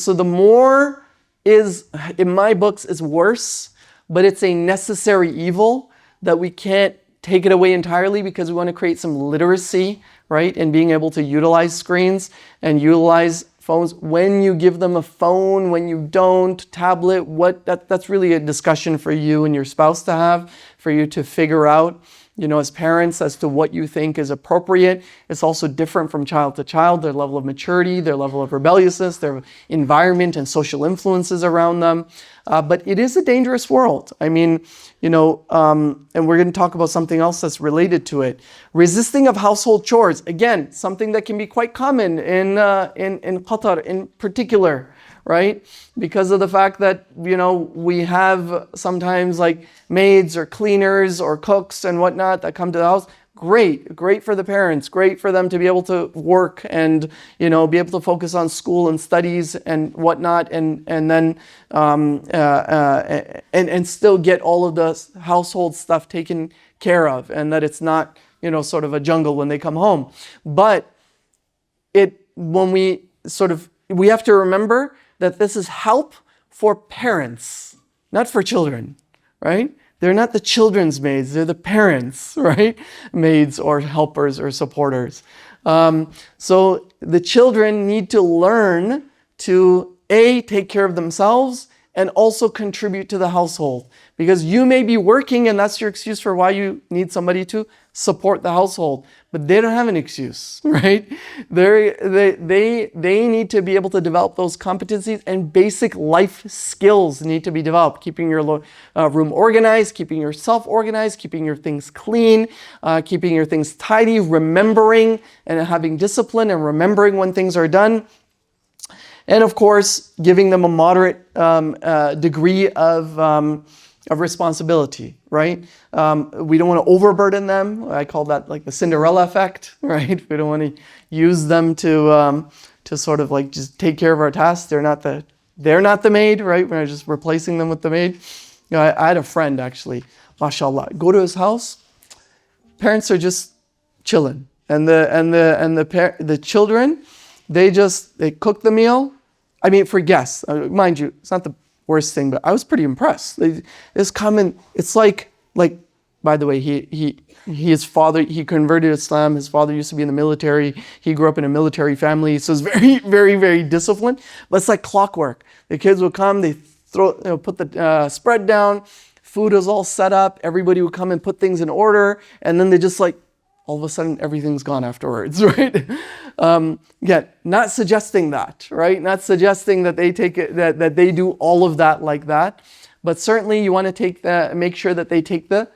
so the more is, in my books, is worse, but it's a necessary evil that we can't take it away entirely because we want to create some literacy, right? And being able to utilize screens and utilize phones. When you give them a phone, when you don't, tablet, that's really a discussion for you and your spouse to have, for you to figure out, as parents, as to what you think is appropriate. It's also different from child to child, their level of maturity, their level of rebelliousness, their environment and social influences around them. But it is a dangerous world. I mean, and we're going to talk about something else that's related to it. Resisting of household chores. Again, something that can be quite common in Qatar in particular, right? Because of the fact that, we have sometimes maids or cleaners or cooks and whatnot that come to the house. Great for the parents, great for them to be able to work and, be able to focus on school and studies and whatnot, and then and still get all of the household stuff taken care of, and that it's not, sort of a jungle when they come home. But we have to remember that this is help for parents, not for children, right? They're not the children's maids, they're the parents, right? Maids or helpers or supporters. So the children need to learn to take care of themselves and also contribute to the household. Because you may be working and that's your excuse for why you need somebody to support the household. But they don't have an excuse, right? They need to be able to develop those competencies, and basic life skills need to be developed. Keeping your room organized, keeping yourself organized, keeping your things clean, keeping your things tidy, remembering and having discipline and remembering when things are done. And of course, giving them a moderate degree of responsibility, right? We don't want to overburden them. I call that the Cinderella effect, right? We don't want to use them to to sort of like just take care of our tasks. They're not the maid, right? We're just replacing them with the maid. You know, I had a friend actually, mashallah, go to his house. Parents are just chilling, and the children, they cook the meal. I mean, for guests, mind you, it's not the worst thing, but I was pretty impressed. They just come in. It's like by the way, his father, he converted to Islam. His father used to be in the military. He grew up in a military family, so it's very, very, very disciplined. But it's like clockwork. The kids would come, they put the spread down. Food is all set up. Everybody would come and put things in order, and then they just like, all of a sudden everything's gone afterwards, right? Again, not suggesting that, right? Not suggesting that they take it, that they do all of that like that, but certainly you want to make sure that they take the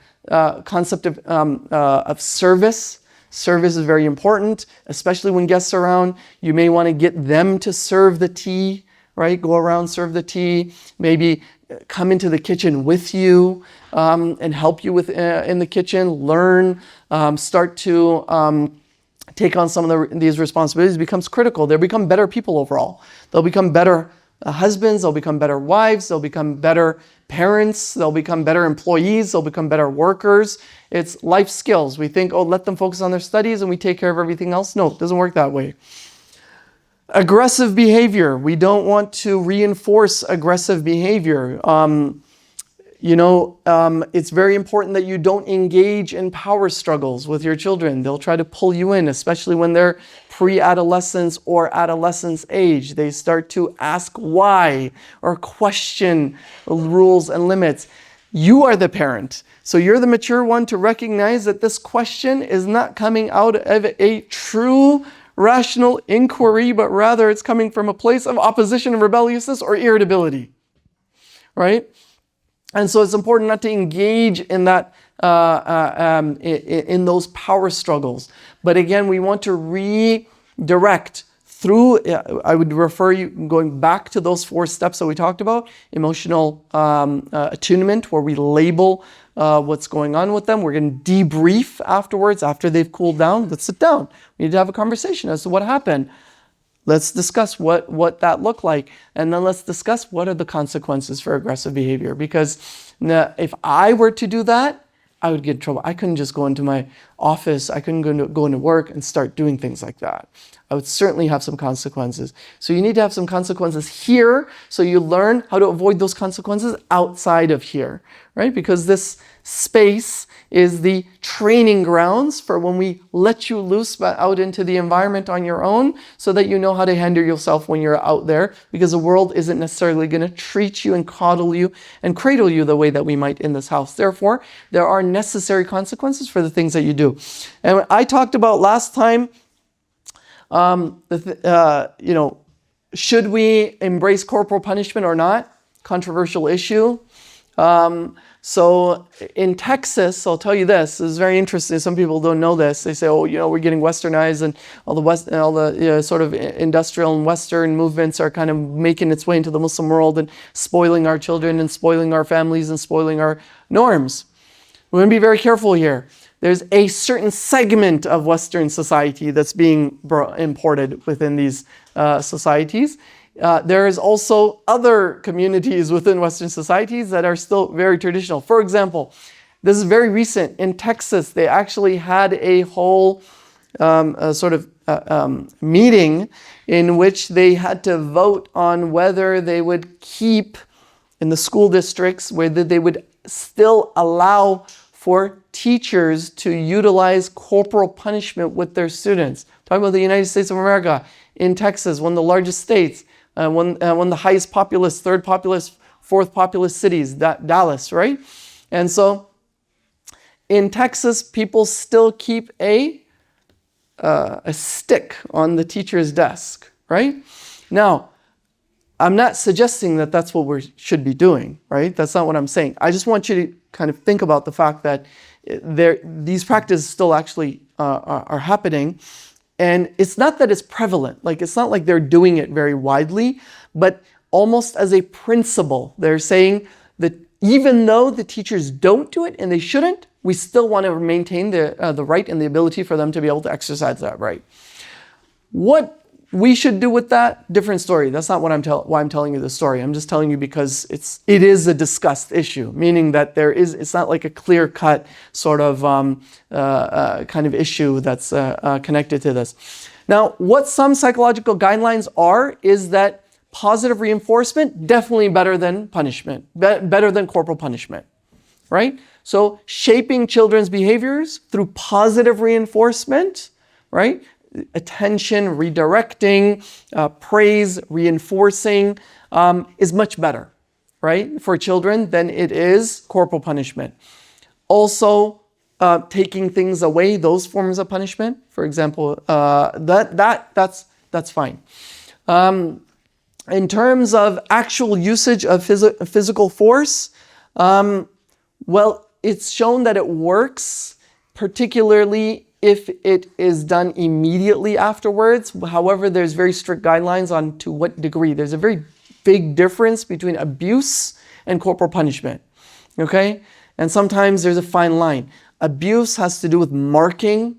concept of service. Service is very important, especially when guests are around. You may want to get them to serve the tea, right? Go around, serve the tea. Maybe come into the kitchen with you and help you with in the kitchen. Learn, start to take on some of these responsibilities. It becomes critical. They'll become better people overall. They'll become better husbands. They'll become better wives. They'll become better parents. They'll become better employees. They'll become better workers. It's life skills. We think, oh, let them focus on their studies and we take care of everything else. No, it doesn't work that way. Aggressive behavior. We don't want to reinforce aggressive behavior. It's very important that you don't engage in power struggles with your children. They'll try to pull you in, especially when they're pre-adolescence or adolescence age. They start to ask why or question rules and limits. You are the parent. So you're the mature one to recognize that this question is not coming out of a true rational inquiry, but rather it's coming from a place of opposition and rebelliousness or irritability, right? And so it's important not to engage in that, in those power struggles. But again, we want to redirect through, I would refer you going back to those 4 steps that we talked about: emotional attunement, where we label what's going on with them. We're going to debrief afterwards, after they've cooled down. Let's sit down. We need to have a conversation as to what happened. Let's discuss what that looked like. And then let's discuss what are the consequences for aggressive behavior. Because if I were to do that, I would get in trouble. I couldn't just go into my office. I couldn't go into work and start doing things like that. I would certainly have some consequences. So you need to have some consequences here, so you learn how to avoid those consequences outside of here, right? Because this space is the training grounds for when we let you loose out into the environment on your own, so that you know how to handle yourself when you're out there, because the world isn't necessarily going to treat you and coddle you and cradle you the way that we might in this house. Therefore, there are necessary consequences for the things that you do. And I talked about last time, should we embrace corporal punishment or not? Controversial issue. So in Texas, I'll tell you this is very interesting. Some people don't know this. They say, we're getting westernized, and all the sort of industrial and Western movements are kind of making its way into the Muslim world and spoiling our children and spoiling our families and spoiling our norms. We're going to be very careful here. There's a certain segment of Western society that's being imported within these societies. There is also other communities within Western societies that are still very traditional. For example, this is very recent. In Texas, they actually had a whole meeting in which they had to vote on whether they would keep, in the school districts, whether they would still allow for teachers to utilize corporal punishment with their students. Talking about the United States of America, in Texas, one of the largest states, one of the highest populous, 3rd populous, 4th populous cities, Dallas, right? And so in Texas, people still keep a stick on the teacher's desk, right? Now, I'm not suggesting that that's what we should be doing, right? That's not what I'm saying. I just want you to kind of think about the fact that these practices still actually are happening. And it's not that it's prevalent. Like, it's not like they're doing it very widely, but almost as a principle, they're saying that even though the teachers don't do it and they shouldn't, we still want to maintain the right and the ability for them to be able to exercise that right. What we should do with that, different story. That's not what why I'm telling you this story. I'm just telling you because it is a discussed issue, meaning that it's not like a clear-cut sort of kind of issue that's connected to this. Now, what some psychological guidelines are is that positive reinforcement, definitely better than punishment, better than corporal punishment, right? So shaping children's behaviors through positive reinforcement, right? Attention, redirecting, praise, reinforcing is much better, right, for children than it is corporal punishment. Also, taking things away, those forms of punishment, for example, that's fine. In terms of actual usage of physical force, well, it's shown that it works, particularly if it is done immediately afterwards. However, there's very strict guidelines on to what degree. There's a very big difference between abuse and corporal punishment, okay? And sometimes there's a fine line. Abuse has to do with marking,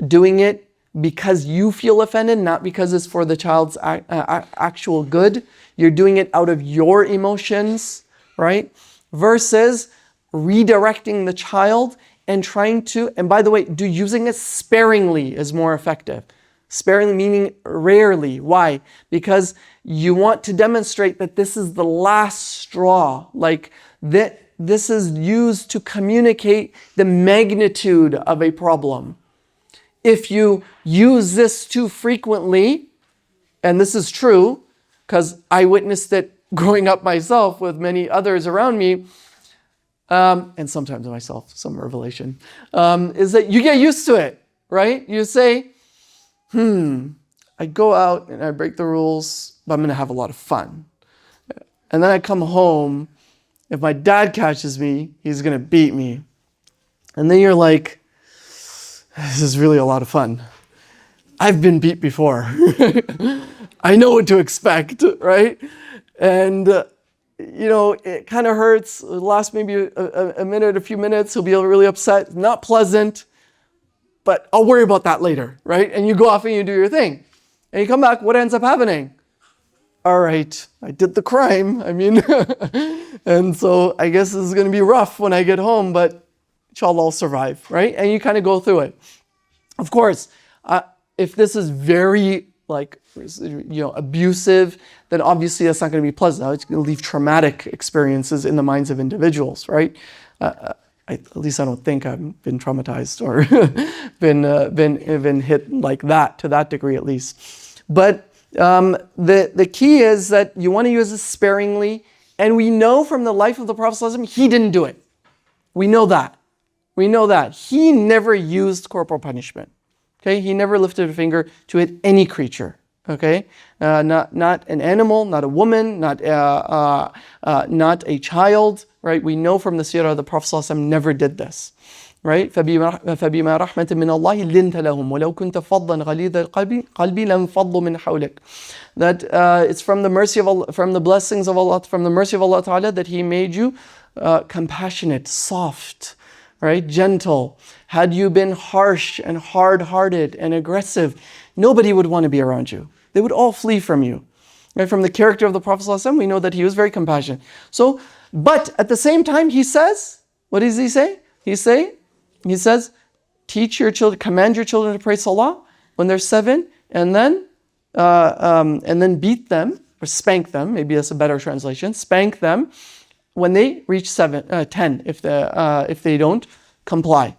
doing it because you feel offended, not because it's for the child's actual good. You're doing it out of your emotions, right? Versus redirecting the child and trying to, and by the way, using it sparingly is more effective. Sparingly meaning rarely. Why? Because you want to demonstrate that this is the last straw. Like that this is used to communicate the magnitude of a problem. If you use this too frequently, and this is true, because I witnessed it growing up myself with many others around me, and sometimes myself, some revelation, is that you get used to it, right? You say, I go out and I break the rules, but I'm going to have a lot of fun. And then I come home, if my dad catches me, he's going to beat me. And then you're like, this is really a lot of fun. I've been beat before. I know what to expect, right? And it kind of hurts. It lasts maybe a minute, a few minutes. He'll be really upset. Not pleasant, but I'll worry about that later, right? And you go off and you do your thing. And you come back, what ends up happening? All right, I did the crime. And so I guess this is going to be rough when I get home, but inshallah I'll survive, right? And you kind of go through it. Of course, if this is very abusive, then obviously that's not going to be pleasant. It's going to leave traumatic experiences in the minds of individuals, right? At least I don't think I've been traumatized or been hit like that, to that degree at least. But the key is that you want to use this sparingly, and we know from the life of the Prophet ﷺ, he didn't do it. We know that. He never used corporal punishment. Okay, he never lifted a finger to hit any creature. Okay, not an animal, not a woman, not a child. Right? We know from the seerah the Prophet ﷺ never did this. Right? فَبِمَا رَحْمَةٍ مِّنَ اللَّهِ لِنْتَ لَهُمْ وَلَوْ كُنْتَ فَضًّا غَلِيظَ الْقَلْبِ لَانْفَضُّوا مِنْ حَوْلِكَ. That it's from the mercy of Allah, from the blessings of Allah, from the mercy of Allah Ta'ala, that He made you compassionate, soft, right, gentle. Had you been harsh and hard-hearted and aggressive, nobody would want to be around you. They would all flee from you. Right? From the character of the Prophet ﷺ, we know that he was very compassionate. So, but at the same time, he says, what does he say? He says, teach your children, command your children to pray salah when they're 7, and then beat them or spank them. Maybe that's a better translation. Spank them when they reach 10, if they don't comply.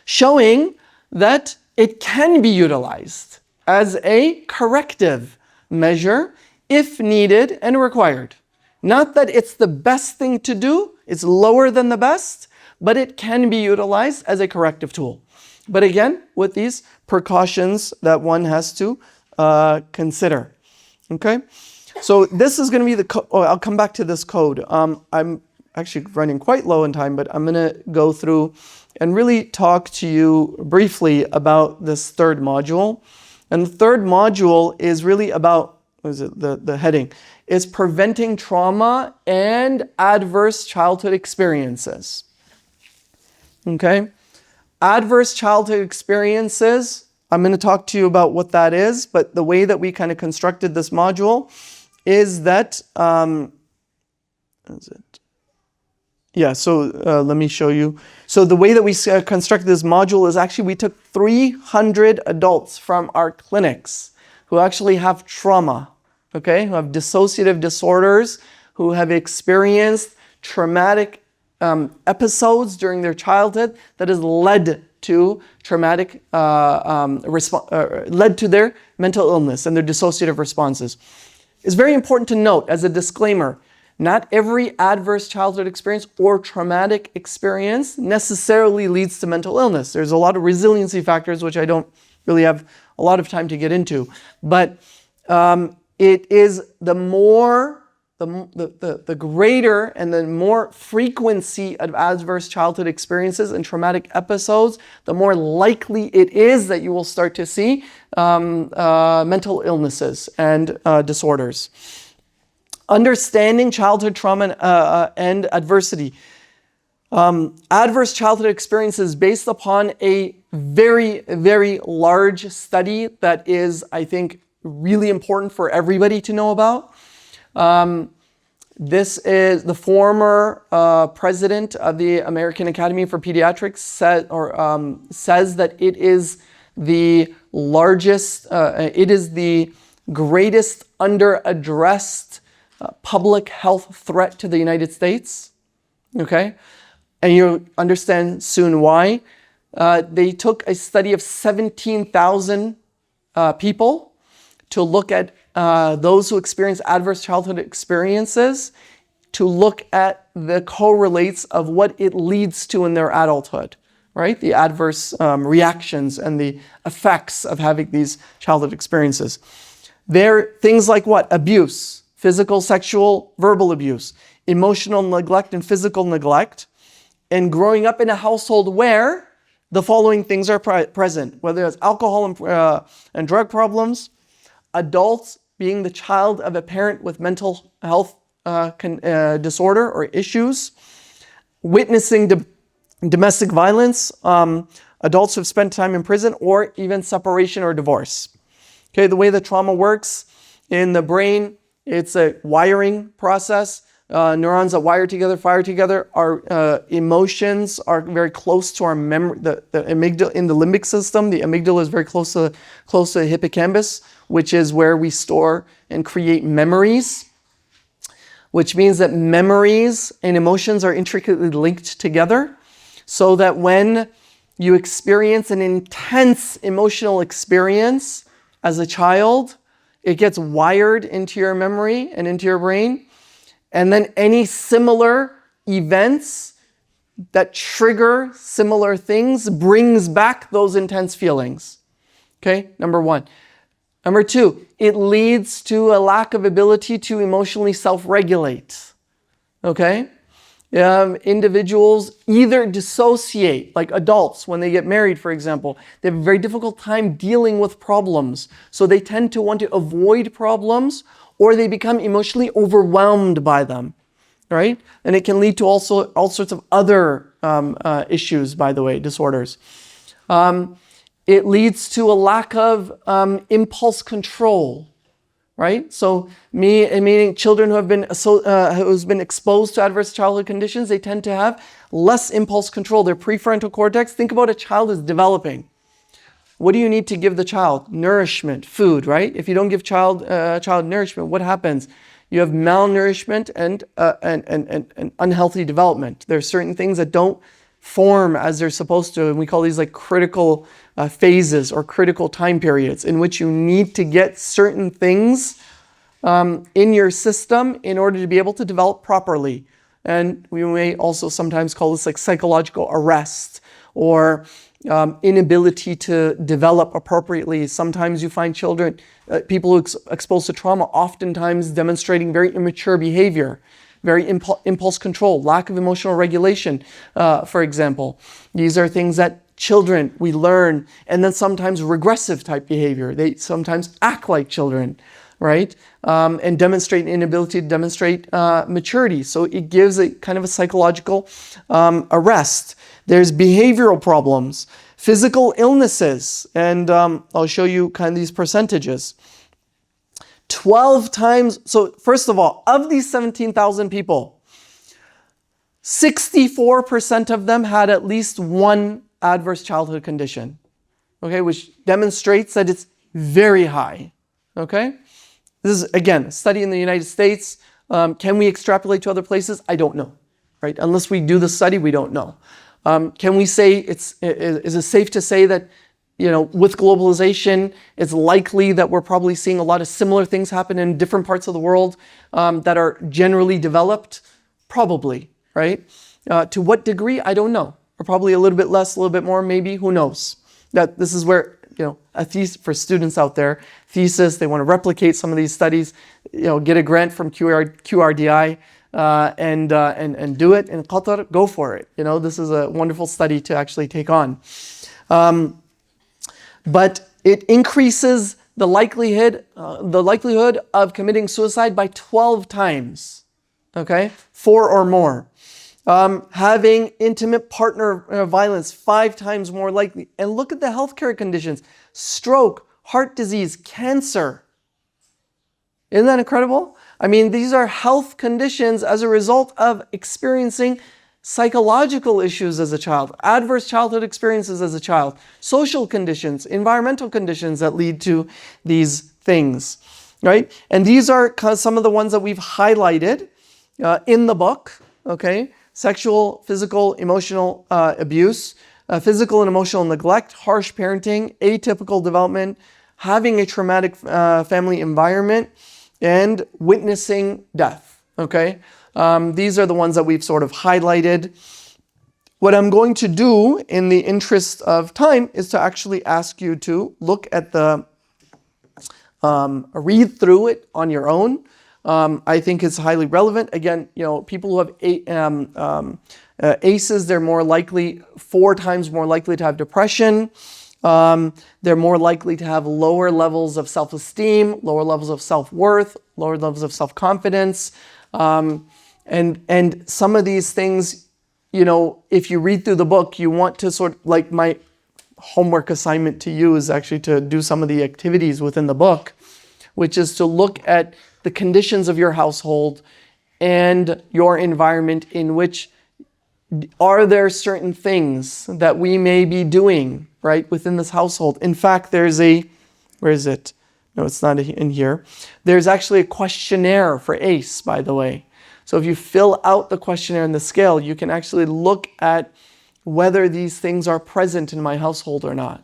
Showing that it can be utilized as a corrective measure if needed and required. Not that it's the best thing to do, it's lower than the best, but it can be utilized as a corrective tool. But again, with these precautions that one has to consider. Okay? So this is going to be the code. I'll come back to this code. I'm actually running quite low in time, but I'm going to go through and really talk to you briefly about this third module. And the third module is really about, the heading is preventing trauma and adverse childhood experiences. Okay? Adverse childhood experiences I'm going to talk to you about what that is, but the way that we kind of constructed this module is that, let me show you. So the way that we constructed this module is actually we took 300 adults from our clinics who actually have trauma, okay, who have dissociative disorders, who have experienced traumatic episodes during their childhood that has led to traumatic, led to their mental illness and their dissociative responses. It's very important to note, as a disclaimer, not every adverse childhood experience or traumatic experience necessarily leads to mental illness. There's a lot of resiliency factors, which I don't really have a lot of time to get into. But it is the greater and the more frequency of adverse childhood experiences and traumatic episodes, the more likely it is that you will start to see mental illnesses and disorders. Understanding childhood trauma and adversity. Adverse childhood experiences based upon a very, very large study that is, I think, really important for everybody to know about. This is the former president of the American Academy for Pediatrics says that it is the largest, it is the greatest under-addressed public health threat to the United States, okay? And you'll understand soon why. They took a study of 17,000 people to look at those who experience adverse childhood experiences, to look at the correlates of what it leads to in their adulthood, right? The adverse reactions and the effects of having these childhood experiences. They're things like what? Abuse. Physical, sexual, verbal abuse, emotional neglect and physical neglect, and growing up in a household where the following things are present, whether it's alcohol and drug problems, adults being the child of a parent with mental health disorder or issues, witnessing domestic violence, adults who have spent time in prison, or even separation or divorce. Okay, the way the trauma works in the brain, it's a wiring process. Neurons that wire together, fire together. Our emotions are very close to our memory. The amygdala in the limbic system, the amygdala is very close to the hippocampus, which is where we store and create memories. Which means that memories and emotions are intricately linked together, so that when you experience an intense emotional experience as a child, it gets wired into your memory and into your brain. And then any similar events that trigger similar things brings back those intense feelings. Okay, number one. Number two, it leads to a lack of ability to emotionally self-regulate. Okay? Individuals either dissociate, like adults, when they get married, for example. They have a very difficult time dealing with problems. So they tend to want to avoid problems, or they become emotionally overwhelmed by them, right? And it can lead to also all sorts of other issues, by the way, disorders. It leads to a lack of impulse control. Right? So meaning children who have been who's been exposed to adverse childhood conditions, they tend to have less impulse control. Their prefrontal cortex, think about a child is developing. What do you need to give the child? Nourishment, food, right? If you don't give child nourishment, what happens? You have malnourishment and unhealthy development. There are certain things that don't form as they're supposed to, and we call these like critical phases or critical time periods in which you need to get certain things in your system in order to be able to develop properly. And we may also sometimes call this like psychological arrest or inability to develop appropriately. Sometimes you find children, people who exposed to trauma, oftentimes demonstrating very immature behavior. Very impulse control, lack of emotional regulation, for example. These are things that children, we learn, and then sometimes regressive type behavior. They sometimes act like children, right? And demonstrate an inability to demonstrate maturity. So it gives a kind of a psychological arrest. There's behavioral problems, Physical illnesses, and I'll show you kind of these percentages. 12 times, so first of all, of these 17,000 people, 64% of them had at least one adverse childhood condition, okay, which demonstrates that it's very high, okay? This is, again, a study in the United States. Can we extrapolate to other places? I don't know, right? Unless we do the study, we don't know. Can we say, is it safe to say that, with globalization, it's likely that we're probably seeing a lot of similar things happen in different parts of the world that are generally developed? Probably, right? To what degree? I don't know. Or probably a little bit less, a little bit more, maybe, who knows? That this is where, a thesis for students out there, thesis, they want to replicate some of these studies, get a grant from QRDI, and do it in Qatar, go for it. This is a wonderful study to actually take on. But it increases the likelihood of committing suicide by 12 times, okay? 4 or more. Having intimate partner violence 5 times more likely. And look at the healthcare conditions: stroke, heart disease, cancer. Isn't that incredible? I mean, these are health conditions as a result of experiencing psychological issues as a child, adverse childhood experiences as a child, social conditions, environmental conditions that lead to these things, right? And these are some of the ones that we've highlighted in the book, okay? Sexual, physical, emotional abuse, physical and emotional neglect, harsh parenting, atypical development, having a traumatic family environment, and witnessing death, okay? These are the ones that we've sort of highlighted. What I'm going to do in the interest of time is to actually ask you to look at read through it on your own. I think it's highly relevant. Again, people who have ACEs, they're 4 times more likely to have depression. They're more likely to have lower levels of self-esteem, lower levels of self-worth, lower levels of self-confidence. And some of these things, if you read through the book, you want to like my homework assignment to you is actually to do some of the activities within the book, which is to look at the conditions of your household and your environment, in which are there certain things that we may be doing, right, within this household. In fact, where is it? No, it's not in here. There's actually a questionnaire for ACE, by the way. So if you fill out the questionnaire and the scale, you can actually look at whether these things are present in my household or not.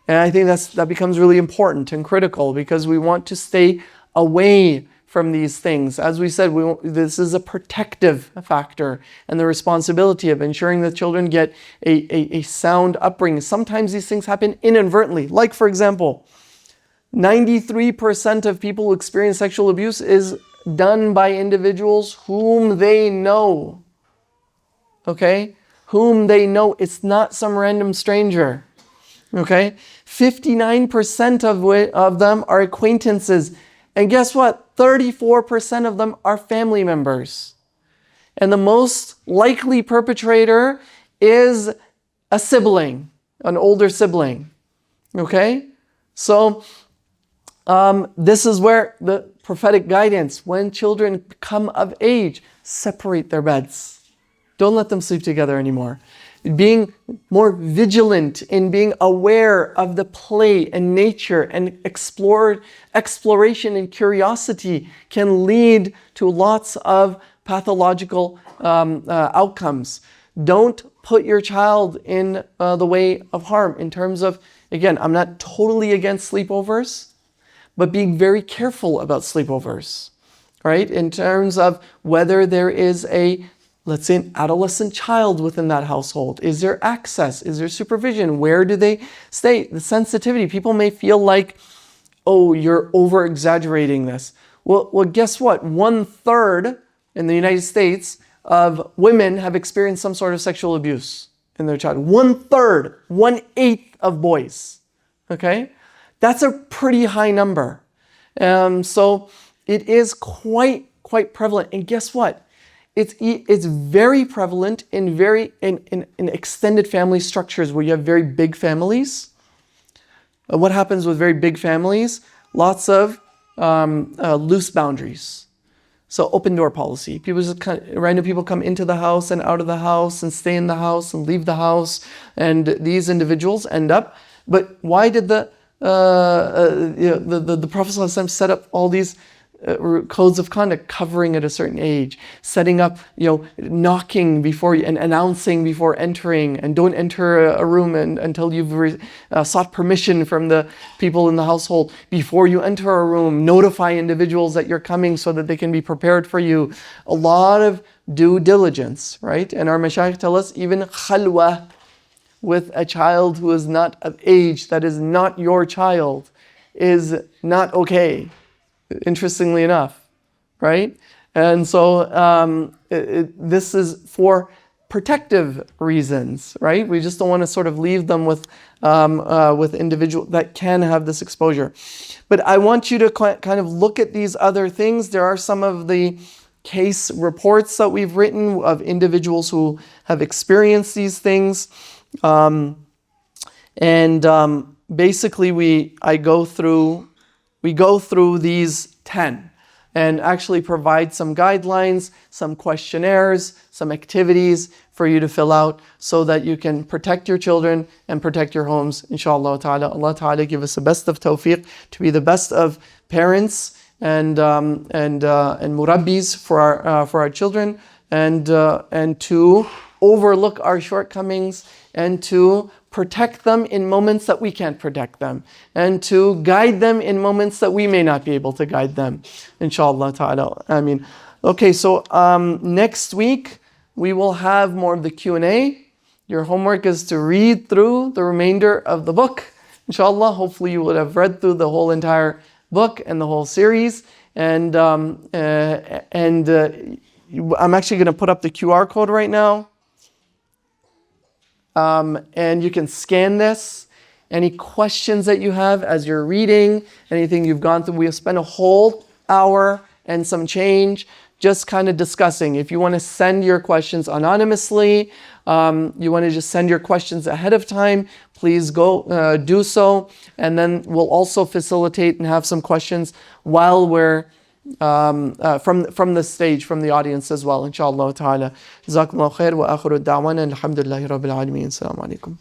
And I think that becomes really important and critical, because we want to stay away from these things. As we said, this is a protective factor, and the responsibility of ensuring that children get a sound upbringing. Sometimes these things happen inadvertently. Like, for example, 93% of people who experience sexual abuse is done by individuals whom they know. Okay? Whom they know. It's not some random stranger. Okay? 59% of them are acquaintances. And guess what? 34% of them are family members. And the most likely perpetrator is a sibling, an older sibling. Okay? So, this is where the prophetic guidance, when children come of age, separate their beds. Don't let them sleep together anymore. Being more vigilant in being aware of the play and nature and exploration and curiosity can lead to lots of pathological outcomes. Don't put your child in the way of harm in terms of, again, I'm not totally against sleepovers, but being very careful about sleepovers, right? In terms of whether there is let's say, an adolescent child within that household. Is there access? Is there supervision? Where do they stay? The sensitivity. People may feel like, oh, you're over-exaggerating this. Well, guess what? 1/3 in the United States of women have experienced some sort of sexual abuse in their childhood. 1/3, 1/8 of boys. Okay? That's a pretty high number. So it is quite prevalent. And guess what? It's very prevalent in extended family structures where you have very big families. What happens with very big families? Lots of loose boundaries. So open door policy. Random people come into the house and out of the house and stay in the house and leave the house. And these individuals end up. But why did the Prophet ﷺ set up all these codes of conduct, covering at a certain age, setting up, knocking before and announcing before entering, and don't enter a room until you've sought permission from the people in the household. Before you enter a room, notify individuals that you're coming so that they can be prepared for you. A lot of due diligence, right? And our mashayikh tell us even khalwa with a child who is not of age, that is not your child, is not okay. Interestingly enough, right? And so this is for protective reasons, right? We just don't want to sort of leave them with individuals that can have this exposure. But I want you to kind of look at these other things. There are some of the case reports that we've written of individuals who have experienced these things. Basically we go through these 10 and actually provide some guidelines, some questionnaires, some activities for you to fill out so that you can protect your children and protect your homes, inshallah ta'ala. Allah ta'ala give us the best of tawfiq to be the best of parents and murabbis for our children, and to overlook our shortcomings and to protect them in moments that we can't protect them, and to guide them in moments that we may not be able to guide them, inshallah ta'ala. I mean, okay, so next week we will have more of the Q&A. Your homework is to read through the remainder of the book, inshallah. Hopefully you would have read through the whole entire book and the whole series, and I'm actually going to put up the QR code right now. And you can scan this. Any questions that you have as you're reading, anything you've gone through, we'll spend a whole hour and some change just kind of discussing. If you want to send your questions anonymously, you want to just send your questions ahead of time, please go do so. And then we'll also facilitate and have some questions while we're from the stage, from the audience as well, inshallah ta'ala. Jazakumullah khair wa akhiru da'wana alhamdulillahi rabbil alameen. Assalamu alaikum.